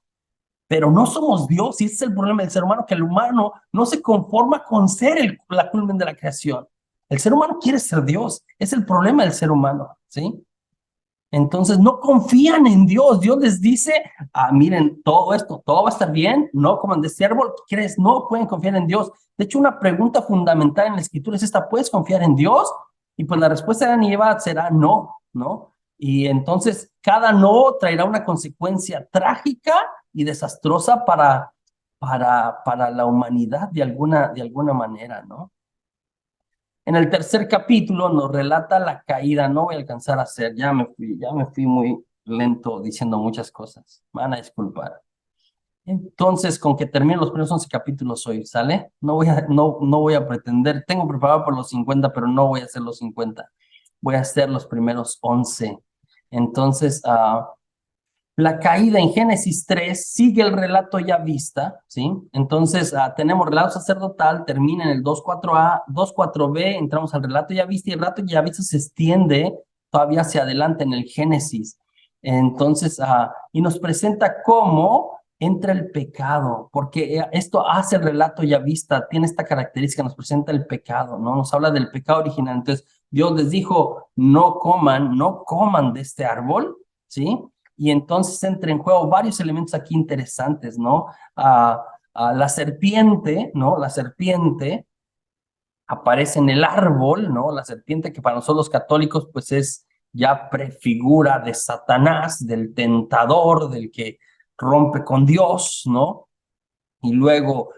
pero no somos Dios, y ese es el problema del ser humano, que el humano no se conforma con ser la culmen de la creación. El ser humano quiere ser Dios, es el problema del ser humano, ¿sí? Entonces no confían en Dios. Dios les dice, miren, todo esto, todo va a estar bien, no coman de este árbol. ¿Qué crees? No pueden confiar en Dios. De hecho, una pregunta fundamental en la escritura es esta: ¿puedes confiar en Dios? Y pues la respuesta de Adán y Eva será no, ¿no? Y entonces cada no traerá una consecuencia trágica y desastrosa para la humanidad de alguna manera, ¿no? En el tercer capítulo nos relata la caída. No voy a alcanzar a hacer, ya me fui muy lento diciendo muchas cosas. Me van a disculpar. Entonces, con que termine los primeros 11 capítulos hoy, ¿sale? No voy a pretender, tengo preparado por los 50, pero no voy a hacer los 50. Voy a hacer los primeros 11. Entonces, la caída en Génesis 3 sigue el relato ya vista, ¿sí? Entonces, tenemos relato sacerdotal, termina en el 2.4a, 2.4b, entramos al relato ya vista y el relato ya vista se extiende todavía hacia adelante en el Génesis. Entonces, y nos presenta cómo entra el pecado, porque esto hace el relato ya vista, tiene esta característica, nos presenta el pecado, ¿no? Nos habla del pecado original. Entonces, Dios les dijo, no coman de este árbol, ¿sí? Y entonces entra en juego varios elementos aquí interesantes, ¿no? La serpiente, ¿no? La serpiente aparece en el árbol, ¿no? La serpiente que para nosotros los católicos pues es ya prefigura de Satanás, del tentador, del que rompe con Dios, ¿no? Y luego,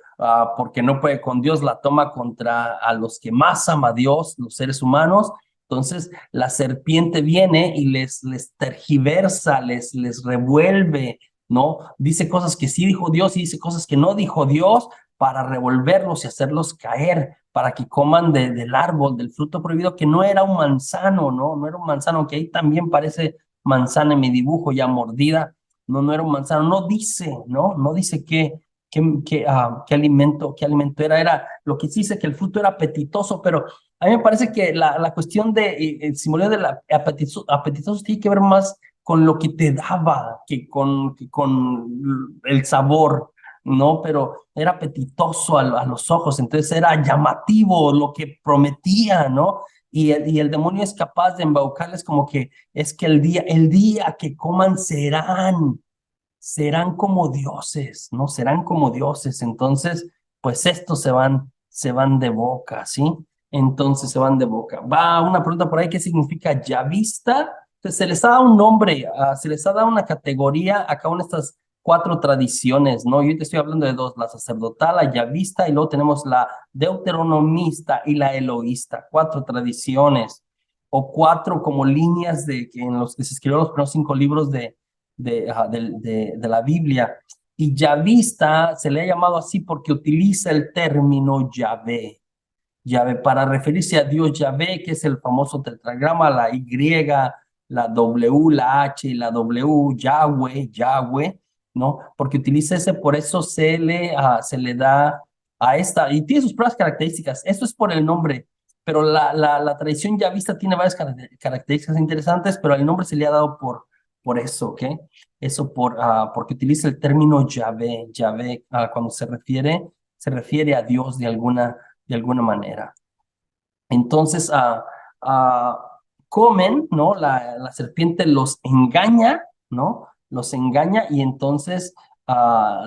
porque no puede con Dios, la toma contra a los que más ama a Dios, los seres humanos. Entonces, la serpiente viene y les tergiversa, les revuelve, ¿no? Dice cosas que sí dijo Dios y dice cosas que no dijo Dios para revolverlos y hacerlos caer, para que coman del árbol, del fruto prohibido, que no era un manzano, ¿no? No era un manzano, que ahí también parece manzana en mi dibujo ya mordida. No, no era un manzano, no dice, ¿no? No dice qué alimento era. Era lo que sí dice que el fruto era apetitoso, pero a mí me parece que la cuestión el simbología de la apetitoso tiene que ver más con lo que te daba que con el sabor, ¿no? Pero era apetitoso a los ojos, entonces era llamativo lo que prometía, ¿no? Y el demonio es capaz de embaucarles como que es que el día que coman serán como dioses, ¿no? Serán como dioses. Entonces, pues estos se van de boca, ¿sí? entonces se van de boca. Va una pregunta por ahí, ¿qué significa yavista? Entonces, se les ha dado un nombre, se les ha dado una categoría a cada una de estas cuatro tradiciones, ¿no? Yo te estoy hablando de dos, la sacerdotal, la yavista, y luego tenemos la deuteronomista y la eloísta, cuatro tradiciones, o cuatro como líneas en los que se escribieron los primeros 5 libros de la Biblia. Y yavista se le ha llamado así porque utiliza el término Yahvé. Yahvé, para referirse a Dios Yahvé, que es el famoso tetragrama, la Y, la W, la H y la W, Yahweh, Yahweh, ¿no? Porque utiliza ese, por eso se le da a esta, y tiene sus propias características. Esto es por el nombre, pero la tradición yavista tiene varias características interesantes, pero el nombre se le ha dado por eso, ¿ok? Eso porque utiliza el término Yahvé, Yahvé, cuando se refiere a Dios de alguna manera. Entonces, comen, ¿no? La serpiente los engaña, ¿no? Los engaña y entonces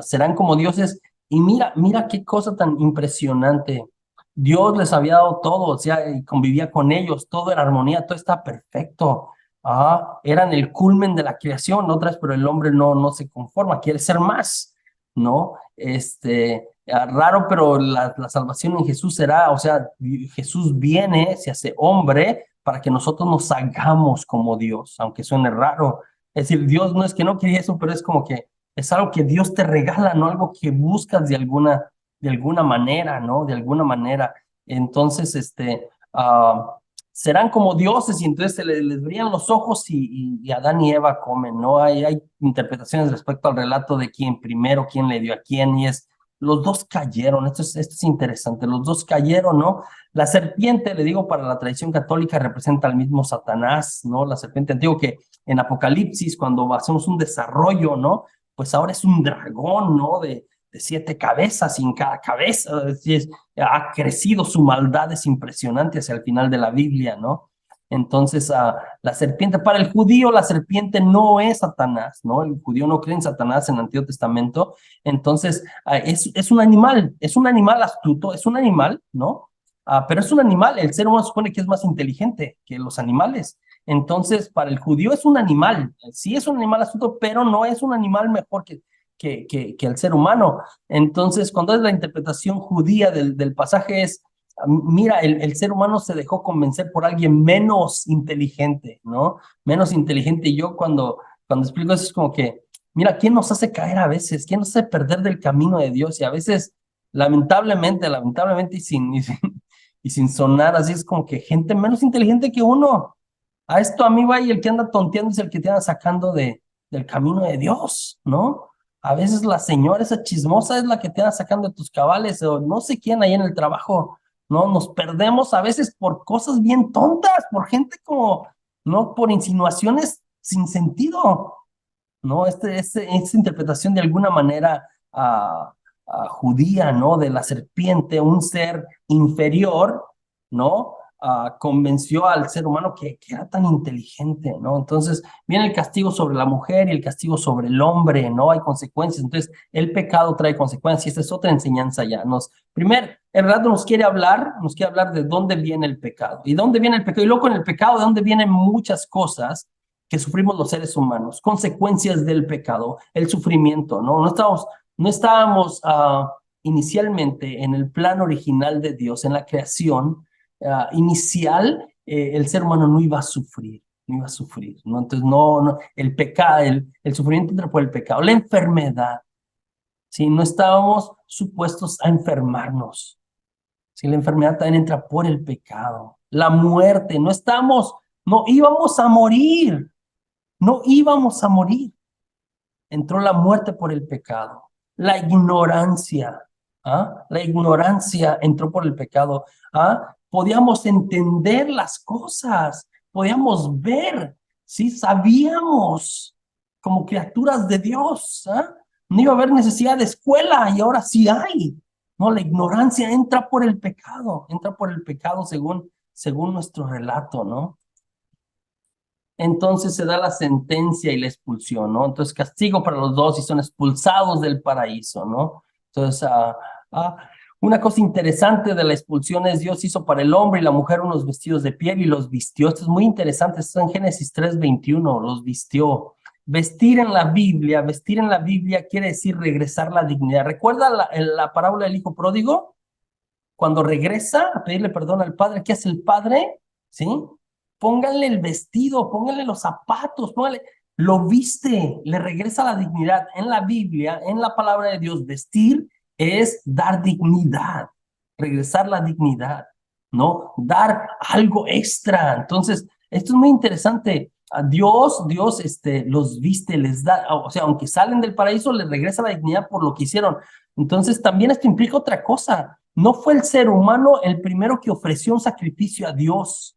serán como dioses. Y mira qué cosa tan impresionante. Dios les había dado todo, o sea, y convivía con ellos, todo era armonía, todo está perfecto. Eran el culmen de la creación, otras, pero el hombre no se conforma, quiere ser más, ¿no? Raro, pero la salvación en Jesús será, o sea, Jesús viene, se hace hombre para que nosotros nos hagamos como Dios, aunque suene raro. Es decir, Dios no es que no quería eso, pero es como que es algo que Dios te regala, no algo que buscas de alguna manera, ¿no? De alguna manera. Entonces, serán como dioses y entonces les brillan los ojos y Adán y Eva comen, ¿no? Hay interpretaciones respecto al relato de quién primero, quién le dio a quién, y los dos cayeron, esto es interesante, los dos cayeron, ¿no? La serpiente, le digo, para la tradición católica representa al mismo Satanás, ¿no? La serpiente antigua que en Apocalipsis, cuando hacemos un desarrollo, ¿no? Pues ahora es un dragón, ¿no? De 7 cabezas, y en cada cabeza, ha crecido su maldad, es impresionante hacia el final de la Biblia, ¿no? Entonces, la serpiente, para el judío, la serpiente no es Satanás, ¿no? El judío no cree en Satanás en el Antiguo Testamento, entonces es un animal astuto, es un animal, ¿no? Pero es un animal, el ser humano supone que es más inteligente que los animales, entonces para el judío es un animal, sí es un animal astuto, pero no es un animal mejor que el ser humano. Entonces, cuando es la interpretación judía del pasaje es, mira, el ser humano se dejó convencer por alguien menos inteligente, ¿no? Menos inteligente. Y yo cuando explico eso es como que, mira, ¿quién nos hace caer a veces? ¿Quién nos hace perder del camino de Dios? Y a veces, lamentablemente y sin sonar así, es como que gente menos inteligente que uno. A esto a mí va y el que anda tonteando es el que te anda sacando del camino de Dios, ¿no? A veces la señora esa chismosa es la que te anda sacando de tus cabales, o no sé quién ahí en el trabajo, ¿no? Nos perdemos a veces por cosas bien tontas, por gente como, ¿no? Por insinuaciones sin sentido, ¿no? Esta interpretación de alguna manera judía, ¿no? De la serpiente, un ser inferior, ¿no? Convenció al ser humano que era tan inteligente, ¿no? Entonces viene el castigo sobre la mujer y el castigo sobre el hombre, ¿no? Hay consecuencias, entonces el pecado trae consecuencias, esta es otra enseñanza ya. El relato nos quiere hablar de dónde viene el pecado, y dónde viene el pecado, y luego con el pecado, de dónde vienen muchas cosas que sufrimos los seres humanos, consecuencias del pecado, el sufrimiento, ¿no? No estábamos inicialmente en el plan original de Dios, en la creación inicial, el ser humano no iba a sufrir, ¿no? Entonces, no, el pecado, el sufrimiento entra por el pecado, la enfermedad, ¿sí? No estábamos supuestos a enfermarnos, ¿sí? La enfermedad también entra por el pecado, la muerte, no íbamos a morir, no íbamos a morir. Entró la muerte por el pecado. La ignorancia. La ignorancia entró por el pecado. Podíamos entender las cosas. Podíamos ver. ¿Sí? Sabíamos como criaturas de Dios. No iba a haber necesidad de escuela y ahora sí hay. No, la ignorancia entra por el pecado. Entra por el pecado según nuestro relato, ¿no? Entonces se da la sentencia y la expulsión, ¿no? Entonces castigo para los dos y son expulsados del paraíso, ¿no? Entonces, Una cosa interesante de la expulsión es Dios hizo para el hombre y la mujer unos vestidos de piel y los vistió. Esto es muy interesante, esto en Génesis 3:21, los vistió. Vestir en la Biblia quiere decir regresar la dignidad. ¿Recuerda la parábola del hijo pródigo? Cuando regresa a pedirle perdón al padre, ¿qué hace el padre? ¿Sí? Pónganle el vestido, pónganle los zapatos, pónganle, lo viste, le regresa la dignidad. En la Biblia, en la palabra de Dios, vestir es dar dignidad, regresar la dignidad, ¿no? Dar algo extra. Entonces, esto es muy interesante. A Dios, los viste, les da, o sea, aunque salen del paraíso, les regresa la dignidad por lo que hicieron. Entonces, también esto implica otra cosa. No fue el ser humano el primero que ofreció un sacrificio a Dios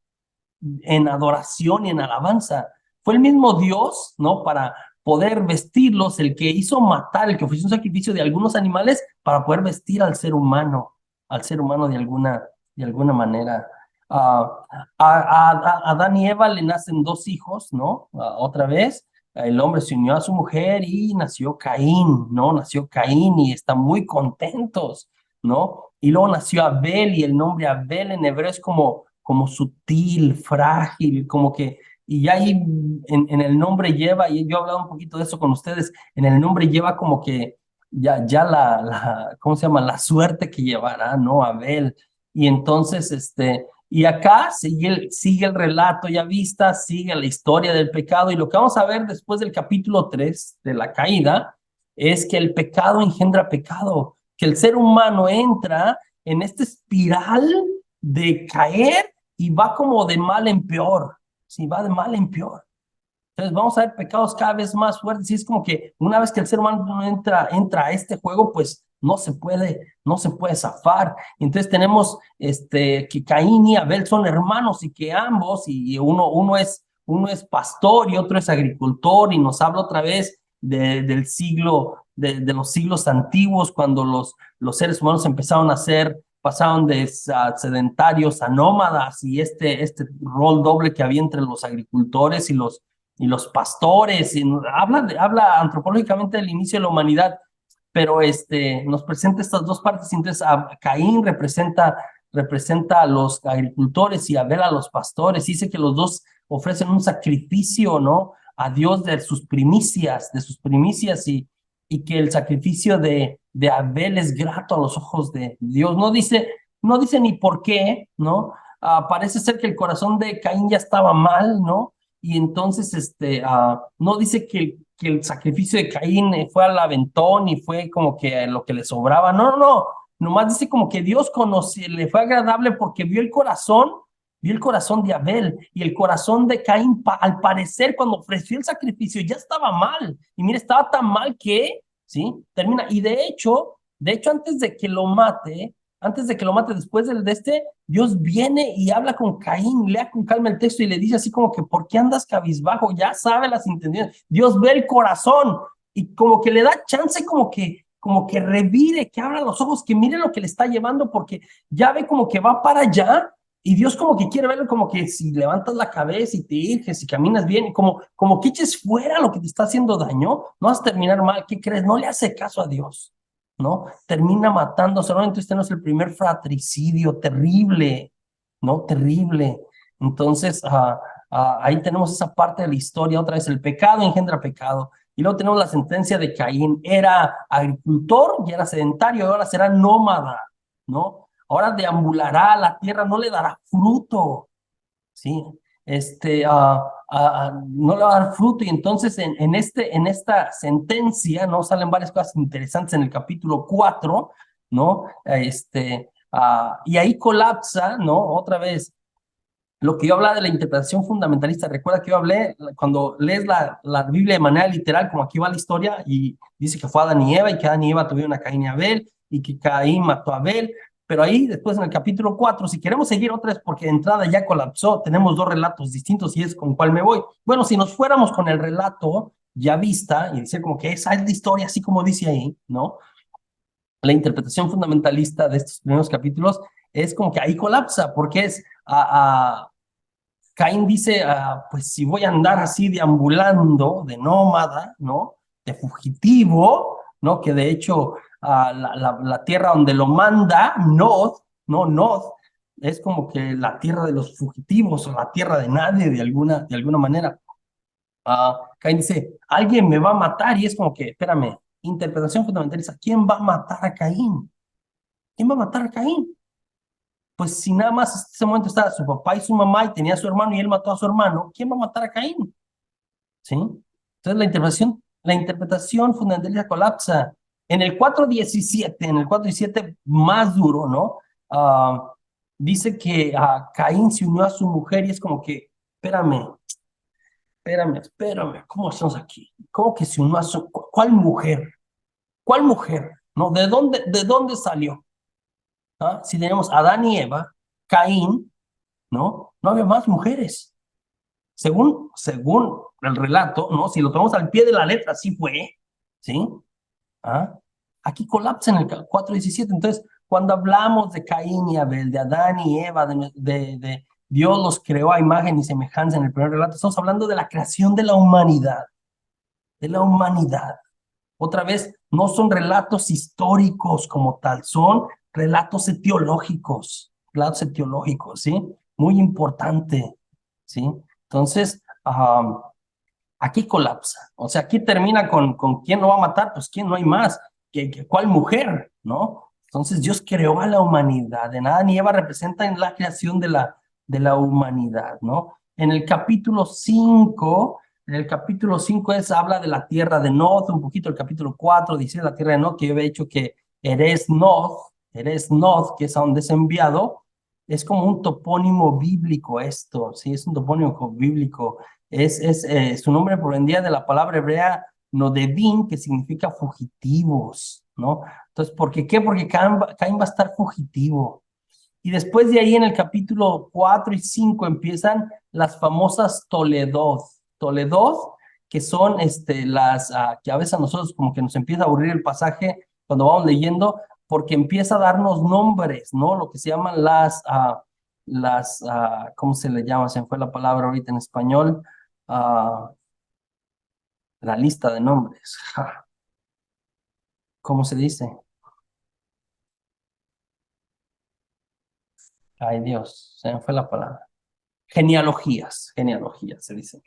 en adoración y en alabanza. Fue el mismo Dios, ¿no? Para poder vestirlos, el que hizo matar, el que ofreció un sacrificio de algunos animales para poder vestir al ser humano de alguna manera. A Adán y Eva le nacen dos hijos, ¿no? Otra vez, el hombre se unió a su mujer y nació Caín, ¿no? Nació Caín y están muy contentos, ¿no? Y luego nació Abel y el nombre Abel en hebreo es como sutil, frágil, como que, y ya ahí en el nombre lleva, y yo he hablado un poquito de eso con ustedes, en el nombre lleva como que ya ¿cómo se llama? La suerte que llevará, ¿no? Abel. Y entonces, y acá sigue el relato ya vista, sigue la historia del pecado, y lo que vamos a ver después del capítulo 3 de la caída es que el pecado engendra pecado, que el ser humano entra en esta espiral de caer y va como de mal en peor, sí, va de mal en peor. Entonces vamos a ver pecados cada vez más fuertes y es como que una vez que el ser humano entra a este juego, pues no se puede zafar. Entonces tenemos que Caín y Abel son hermanos y que ambos, y uno es pastor y otro es agricultor y nos habla otra vez del siglo, de los siglos antiguos cuando los seres humanos empezaron a ser pasaron de sedentarios a nómadas y este rol doble que había entre los agricultores y los pastores, y habla antropológicamente del inicio de la humanidad, pero nos presenta estas dos partes. Entonces Caín representa a los agricultores y Abel a los pastores. Dice que los dos ofrecen un sacrificio, ¿no? A Dios de sus primicias y que el sacrificio de Abel es grato a los ojos de Dios. No dice ni por qué, ¿no? Parece ser que el corazón de Caín ya estaba mal, ¿no? Y entonces no dice que el sacrificio de Caín fue al aventón y fue como que lo que le sobraba. No, no, no. Nomás dice como que Dios conoció, le fue agradable porque vio el corazón de Abel y el corazón de Caín, al parecer, cuando ofreció el sacrificio, ya estaba mal. Y mira, estaba tan mal que, ¿sí? Termina. Y de hecho, antes de que lo mate, después Dios viene y habla con Caín, lea con calma el texto y le dice así como que, ¿por qué andas cabizbajo? Ya sabe las intenciones. Dios ve el corazón y como que le da chance, como que revire, que abra los ojos, que mire lo que le está llevando, porque ya ve como que va para allá y Dios como que quiere verlo, como que si levantas la cabeza y te diriges y caminas bien, y como que eches fuera lo que te está haciendo daño, no vas a terminar mal. ¿Qué crees? No le hace caso a Dios, ¿no? Termina matándose, ¿no? Entonces tenemos el primer fratricidio terrible, ¿no? Terrible. Entonces, ahí tenemos esa parte de la historia, otra vez, el pecado engendra pecado. Y luego tenemos la sentencia de Caín, era agricultor y era sedentario, y ahora será nómada, ¿no? Ahora deambulará a la tierra, no le dará fruto, ¿sí? No le va a dar fruto. Y entonces en esta sentencia, ¿no? Salen varias cosas interesantes en el capítulo 4, ¿no? Y ahí colapsa, ¿no? Otra vez, lo que yo hablaba de la interpretación fundamentalista. Recuerda que yo hablé, cuando lees la Biblia de manera literal, como aquí va la historia, y dice que fue Adán y Eva, y que Adán y Eva tuvieron a Caín y Abel, y que Caín mató a Abel. Pero ahí, después en el capítulo 4, si queremos seguir otra vez, porque de entrada ya colapsó, tenemos dos relatos distintos y es con cuál me voy. Bueno, si nos fuéramos con el relato ya vista, y decir como que esa es la historia, así como dice ahí, ¿no? La interpretación fundamentalista de estos primeros capítulos es como que ahí colapsa, porque Caín dice, pues si voy a andar así deambulando, de nómada, ¿no? De fugitivo, ¿no? Que de hecho la tierra donde lo manda, Nod, ¿no? Nod, es como que la tierra de los fugitivos o la tierra de nadie de alguna manera. Caín dice, alguien me va a matar y es como que, espérame, interpretación fundamentalista, ¿quién va a matar a Caín? ¿Quién va a matar a Caín? Pues si nada más en ese momento estaba su papá y su mamá y tenía a su hermano y él mató a su hermano, ¿quién va a matar a Caín? ¿Sí? Entonces la interpretación fundamentalista colapsa. En el 4:17 más duro, ¿no? Dice que Caín se unió a su mujer y es como que, espérame, espérame, ¿cómo estamos aquí? ¿Cómo que se unió a su, cuál mujer? ¿Cuál mujer? ¿No? ¿De dónde salió? Si tenemos Adán y Eva, Caín, ¿no? No había más mujeres. Según el relato, ¿no? Si lo tomamos al pie de la letra, así fue, ¿sí? ¿Ah? Aquí colapsa en el 4:17. Entonces, cuando hablamos de Caín y Abel, de Adán y Eva, de Dios los creó a imagen y semejanza en el primer relato, estamos hablando de la creación de la humanidad, de la humanidad. Otra vez, no son relatos históricos como tal, son relatos etiológicos, ¿sí? Muy importante, ¿sí? Entonces, aquí colapsa. O sea, aquí termina con quién lo va a matar, pues quién no hay más, ¿cuál mujer? ¿No? Entonces Dios creó a la humanidad. De nada ni Eva representan la creación de la humanidad, ¿no? En el capítulo 5 habla de la tierra de Nod, un poquito el capítulo 4 dice la tierra de Nod, que yo había dicho que Nod, que es a donde es enviado, es como un topónimo bíblico esto, sí, es un topónimo bíblico. Su nombre provenía de la palabra hebrea Nodedín, que significa fugitivos, ¿no? Entonces, ¿por qué? Porque Caín va a estar fugitivo. Y después de ahí en el capítulo 4 y 5 empiezan las famosas Toledot. Toledot, que son que a veces a nosotros como que nos empieza a aburrir el pasaje cuando vamos leyendo, porque empieza a darnos nombres, ¿no? Lo que se llaman ¿cómo se le llama? Se me fue la palabra ahorita en español. Ah, la lista de nombres. ¿Cómo se dice? Ay, Dios, se me fue la palabra. Genealogías se dice.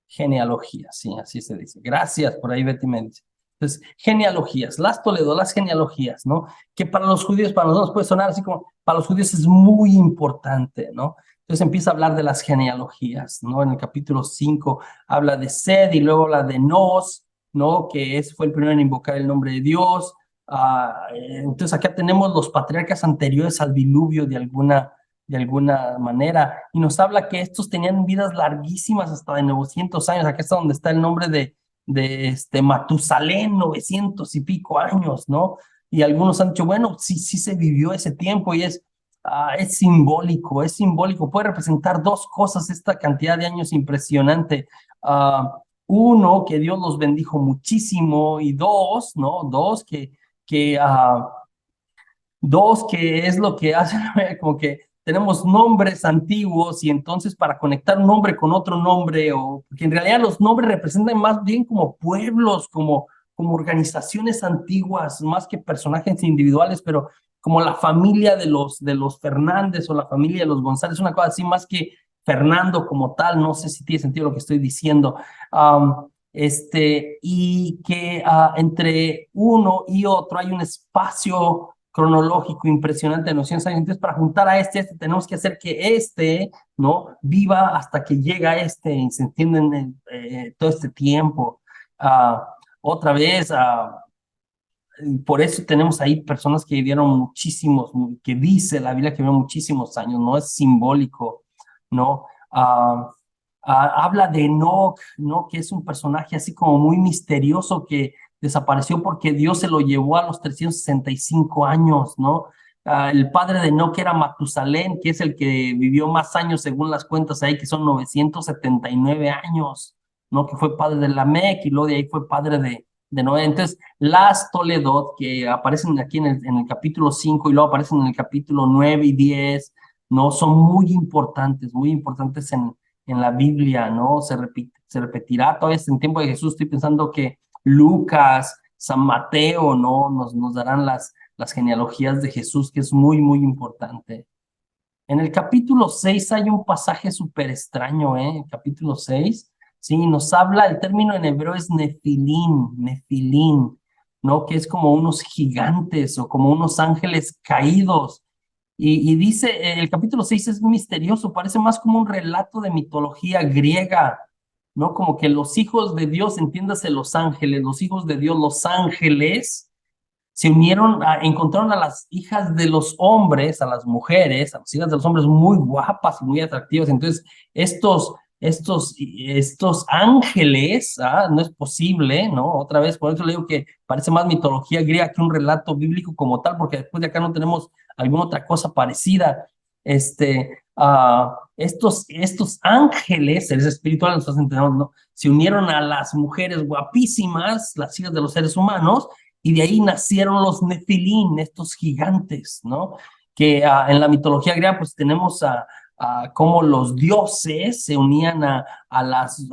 Genealogías, sí, así se dice. Gracias, por ahí Betty me dice. Entonces, genealogías, las Toledo, las genealogías, ¿no? Que para los judíos, para nosotros puede sonar así como, para los judíos es muy importante, ¿no? Entonces empieza a hablar de las genealogías, ¿no? En el capítulo 5 habla de Sed y luego habla de Nos, ¿no? Que fue el primero en invocar el nombre de Dios. Entonces acá tenemos los patriarcas anteriores al diluvio de alguna manera, y nos habla que estos tenían vidas larguísimas hasta de 900 años. Acá está donde está el nombre de Matusalén, 900 y pico años, ¿no? Y algunos han dicho, bueno, sí, sí se vivió ese tiempo y es simbólico, puede representar dos cosas esta cantidad de años impresionante. Uno, que Dios los bendijo muchísimo, y dos, ¿no? Dos, que es lo que hace, como que tenemos nombres antiguos y entonces para conectar un nombre con otro nombre, o porque en realidad los nombres representan más bien como pueblos, como organizaciones antiguas, más que personajes individuales, pero como la familia de los Fernández o la familia de los González, una cosa así, más que Fernando como tal. No sé si tiene sentido lo que estoy diciendo. Y que entre uno y otro hay un espacio cronológico impresionante de 900 años. Entonces, para juntar a tenemos que hacer que ¿no? Viva hasta que llega y se entienden todo este tiempo. Otra vez, por eso tenemos ahí personas que vivieron muchísimos, que dice la Biblia que vivieron muchísimos años, no es simbólico, ¿no? Habla de Enoch, ¿no? Que es un personaje así como muy misterioso que desapareció porque Dios se lo llevó a los 365 años, ¿no? El padre de Enoch era Matusalén, que es el que vivió más años según las cuentas ahí, que son 979 años, ¿no? Que fue padre de Lamec y luego de ahí fue padre de Noé. Entonces, las Toledot que aparecen aquí en el capítulo 5 y luego aparecen en el capítulo 9 y 10, ¿no? Son muy importantes en la Biblia, ¿no? Se repetirá todavía en tiempo de Jesús. Estoy pensando que Lucas San Mateo, ¿no? Nos darán las genealogías de Jesús, que es muy, muy importante. En el capítulo 6 hay un pasaje súper extraño, ¿eh? El capítulo 6, sí, nos habla, el término en hebreo es nefilín, ¿no? Que es como unos gigantes o como unos ángeles caídos. Y dice, el capítulo 6 es misterioso, parece más como un relato de mitología griega, ¿no? Como que los hijos de Dios, entiéndase los ángeles, los hijos de Dios, los ángeles, se unieron, encontraron a las hijas de los hombres, a las mujeres, a las hijas de los hombres muy guapas y muy atractivas. Entonces, estos ángeles, no es posible, ¿no? Otra vez, por eso le digo que parece más mitología griega que un relato bíblico como tal, porque después de acá no tenemos alguna otra cosa parecida. Estos ángeles, seres espirituales, nos hacen entender, ¿no? Se unieron a las mujeres guapísimas, las hijas de los seres humanos, y de ahí nacieron los nefilín, estos gigantes, ¿no? Que en la mitología griega pues tenemos a cómo los dioses se unían a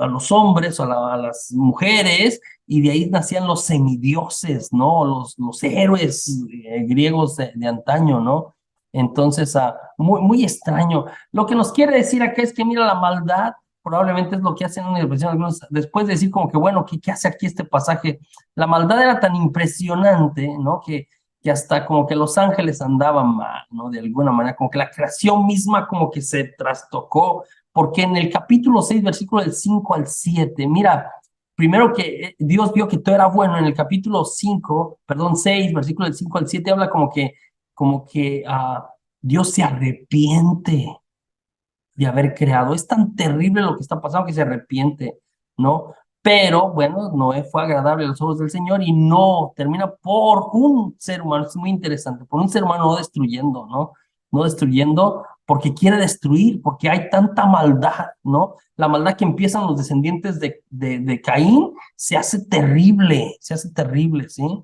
los hombres o a las mujeres, y de ahí nacían los semidioses, ¿no? Los héroes griegos de antaño, ¿no? Entonces, muy, muy extraño. Lo que nos quiere decir acá es que, mira, la maldad probablemente es lo que hacen en una interpretación algunos, después de decir como que, bueno, ¿qué hace aquí este pasaje? La maldad era tan impresionante, ¿no? Que hasta como que los ángeles andaban mal, ¿no? De alguna manera, como que la creación misma como que se trastocó, porque en el capítulo 6, versículo del 5 al 7, mira, primero que Dios vio que todo era bueno, en el capítulo 5, perdón, 6, versículo del 5 al 7, habla como que Dios se arrepiente de haber creado. Es tan terrible lo que está pasando que se arrepiente, ¿no? Pero bueno, Noé fue agradable a los ojos del Señor y no termina por un ser humano, es muy interesante, por un ser humano no destruyendo, ¿no? No destruyendo porque quiere destruir, porque hay tanta maldad, ¿no? La maldad que empiezan los descendientes de Caín se hace terrible, ¿sí?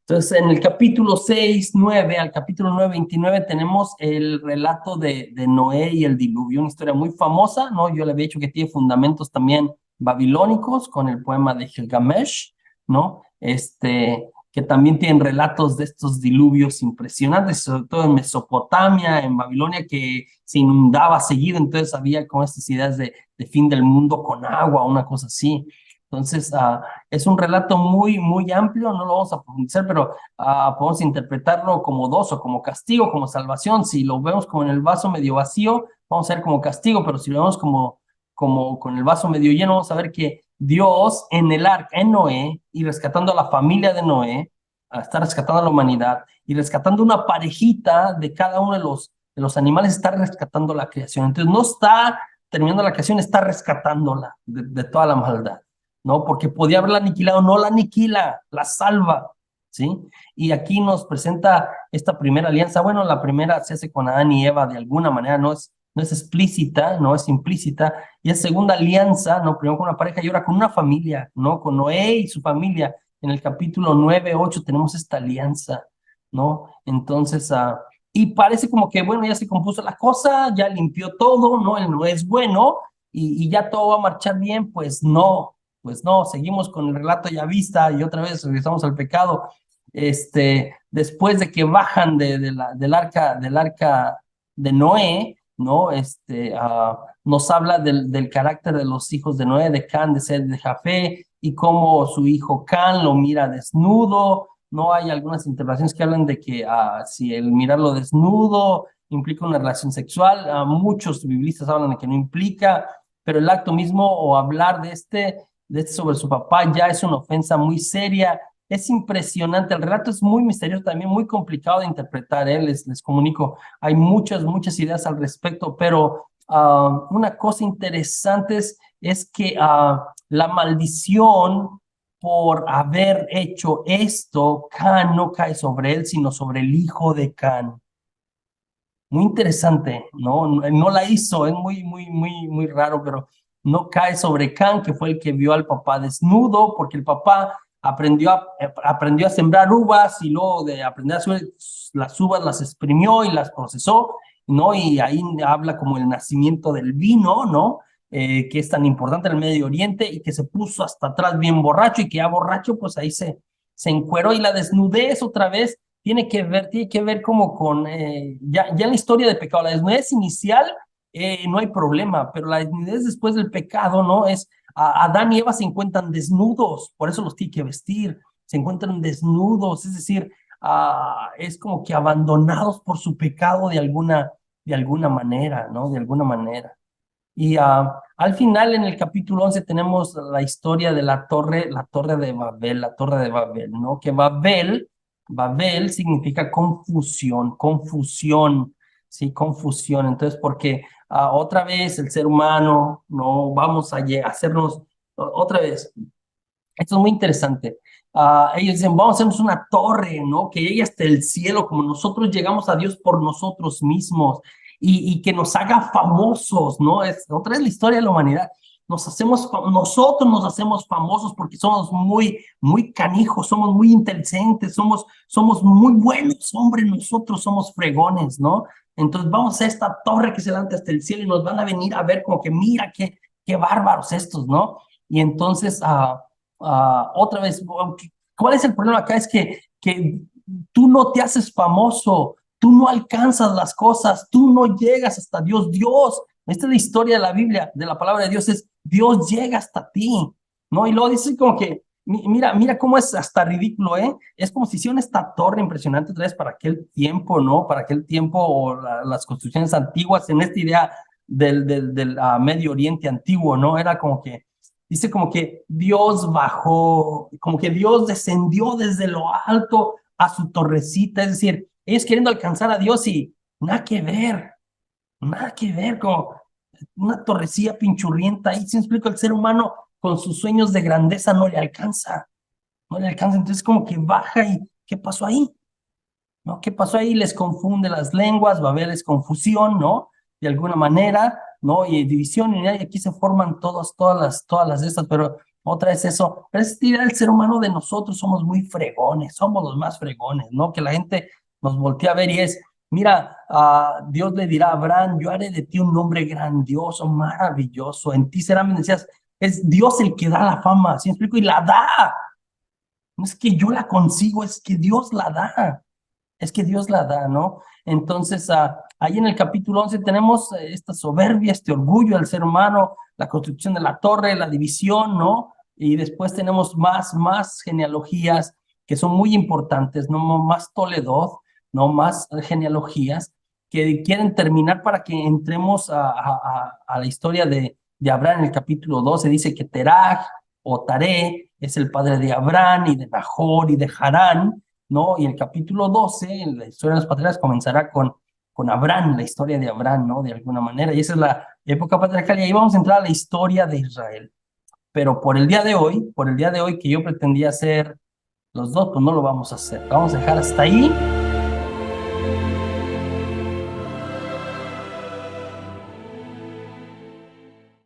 Entonces, en el capítulo 6, 9 al capítulo 9, 29 tenemos el relato de Noé y el diluvio, una historia muy famosa, ¿no? Yo le había dicho que tiene fundamentos también babilónicos con el poema de Gilgamesh, ¿no? Que también tienen relatos de estos diluvios impresionantes, sobre todo en Mesopotamia, en Babilonia, que se inundaba seguido, entonces había como estas ideas de fin del mundo con agua, una cosa así. Entonces, es un relato muy, muy amplio, no lo vamos a profundizar, pero podemos interpretarlo como dos, o como castigo, como salvación. Si lo vemos como en el vaso medio vacío, vamos a ver como castigo, pero si lo vemos como con el vaso medio lleno, vamos a ver que Dios en el arca, en Noé, y rescatando a la familia de Noé, está rescatando a la humanidad, y rescatando una parejita de cada uno de los animales, está rescatando la creación. Entonces, no está terminando la creación, está rescatándola de toda la maldad. ¿No? Porque podía haberla aniquilado, no la aniquila, la salva, ¿sí? Y aquí nos presenta esta primera alianza. Bueno, la primera se hace con Adán y Eva de alguna manera, no es explícita, no es implícita. Y es segunda alianza, ¿no? Primero con una pareja y ahora con una familia, ¿no? Con Noé y su familia. En el capítulo 9, 8 tenemos esta alianza, ¿no? Entonces, y parece como que, bueno, ya se compuso la cosa, ya limpió todo, ¿no? Él no es bueno y ya todo va a marchar bien, pues no, seguimos con el relato ya vista y otra vez regresamos al pecado. Después de que bajan del arca de Noé, ¿no? Nos habla del carácter de los hijos de Noé, de Can, de Sed, de Jafé, y cómo su hijo Can lo mira desnudo. No hay algunas interpretaciones que hablan de que si el mirarlo desnudo implica una relación sexual, muchos biblistas hablan de que no implica, pero el acto mismo o hablar de este sobre su papá ya es una ofensa muy seria. Es impresionante, el relato es muy misterioso, también muy complicado de interpretar, les comunico. Hay muchas, muchas ideas al respecto, pero una cosa interesante es que la maldición por haber hecho esto, Can no cae sobre él, sino sobre el hijo de Can. Muy interesante, ¿no? No la hizo, es muy, muy, muy, muy raro, pero no cae sobre Can, que fue el que vio al papá desnudo, porque el papá aprendió a sembrar uvas y luego de aprender a sembrar las uvas las exprimió y las procesó, ¿no? Y ahí habla como el nacimiento del vino, ¿no? que es tan importante en el Medio Oriente y que se puso hasta atrás bien borracho y que ya borracho, pues ahí se encueró y la desnudez otra vez tiene que ver como con, ya en la historia de pecado, la desnudez inicial no hay problema, pero la desnudez después del pecado, ¿no? Adán y Eva se encuentran desnudos, por eso los tiene que vestir, se encuentran desnudos, es decir, es como que abandonados por su pecado de alguna manera, ¿no? De alguna manera. Y al final, en el capítulo 11, tenemos la historia de la torre de Babel, la torre de Babel, ¿no? Que Babel significa confusión, confusión, ¿sí? Confusión. Entonces, porque otra vez el ser humano, no vamos a hacernos, otra vez, esto es muy interesante. Ellos dicen, vamos a hacernos una torre, ¿no? Que llegue hasta el cielo, como nosotros llegamos a Dios por nosotros mismos y que nos haga famosos, ¿no? Otra vez la historia de la humanidad. Nosotros nos hacemos famosos porque somos muy canijos, somos muy inteligentes, somos muy buenos, hombre, nosotros somos fregones, ¿no? Entonces vamos a esta torre que se levanta hasta el cielo y nos van a venir a ver como que mira qué bárbaros estos, ¿no? Y entonces, otra vez, ¿cuál es el problema acá? Es que tú no te haces famoso, tú no alcanzas las cosas, tú no llegas hasta Dios. Esta es la historia de la Biblia, de la palabra de Dios, es Dios llega hasta ti, ¿no? Y luego dice como que, mira cómo es hasta ridículo, ¿eh? Es como si hicieran esta torre impresionante otra vez para aquel tiempo, ¿no? Para aquel tiempo o las construcciones antiguas en esta idea del Medio Oriente antiguo, ¿no? Era como que dice como que Dios bajó, como que Dios descendió desde lo alto a su torrecita, es decir, ellos queriendo alcanzar a Dios y nada que ver, como una torrecilla pinchurrienta, ahí se explica, el ser humano con sus sueños de grandeza no le alcanza, entonces como que baja y ¿qué pasó ahí? ¿No? ¿Qué pasó ahí? Les confunde las lenguas, va a haber confusión, ¿no? De alguna manera, ¿no? Y división, y aquí se forman todas las de estas, pero otra vez eso, pero es idea del ser humano de nosotros, somos muy fregones, somos los más fregones, ¿no? Que la gente nos voltea a ver y es, mira, Dios le dirá a Abraham, yo haré de ti un nombre grandioso, maravilloso, en ti serán bendecidas, es Dios el que da la fama, ¿sí me explico? Y la da, no es que yo la consigo, es que Dios la da. Es que Dios la da, ¿no? Entonces, ahí en el capítulo 11 tenemos esta soberbia, este orgullo del ser humano, la construcción de la torre, la división, ¿no? Y después tenemos más genealogías que son muy importantes, ¿no? Más Toledo, ¿no? Más genealogías que quieren terminar para que entremos a la historia de Abraham en el capítulo 12. Dice que Teraj o Taré es el padre de Abraham y de Nahor y de Harán, ¿no? Y el capítulo 12, en la historia de los patriarcas, comenzará con Abraham, la historia de Abraham, ¿no? De alguna manera. Y esa es la época patriarcal. Y ahí vamos a entrar a la historia de Israel. Pero por el día de hoy que yo pretendía hacer los dos, pues no lo vamos a hacer. Vamos a dejar hasta ahí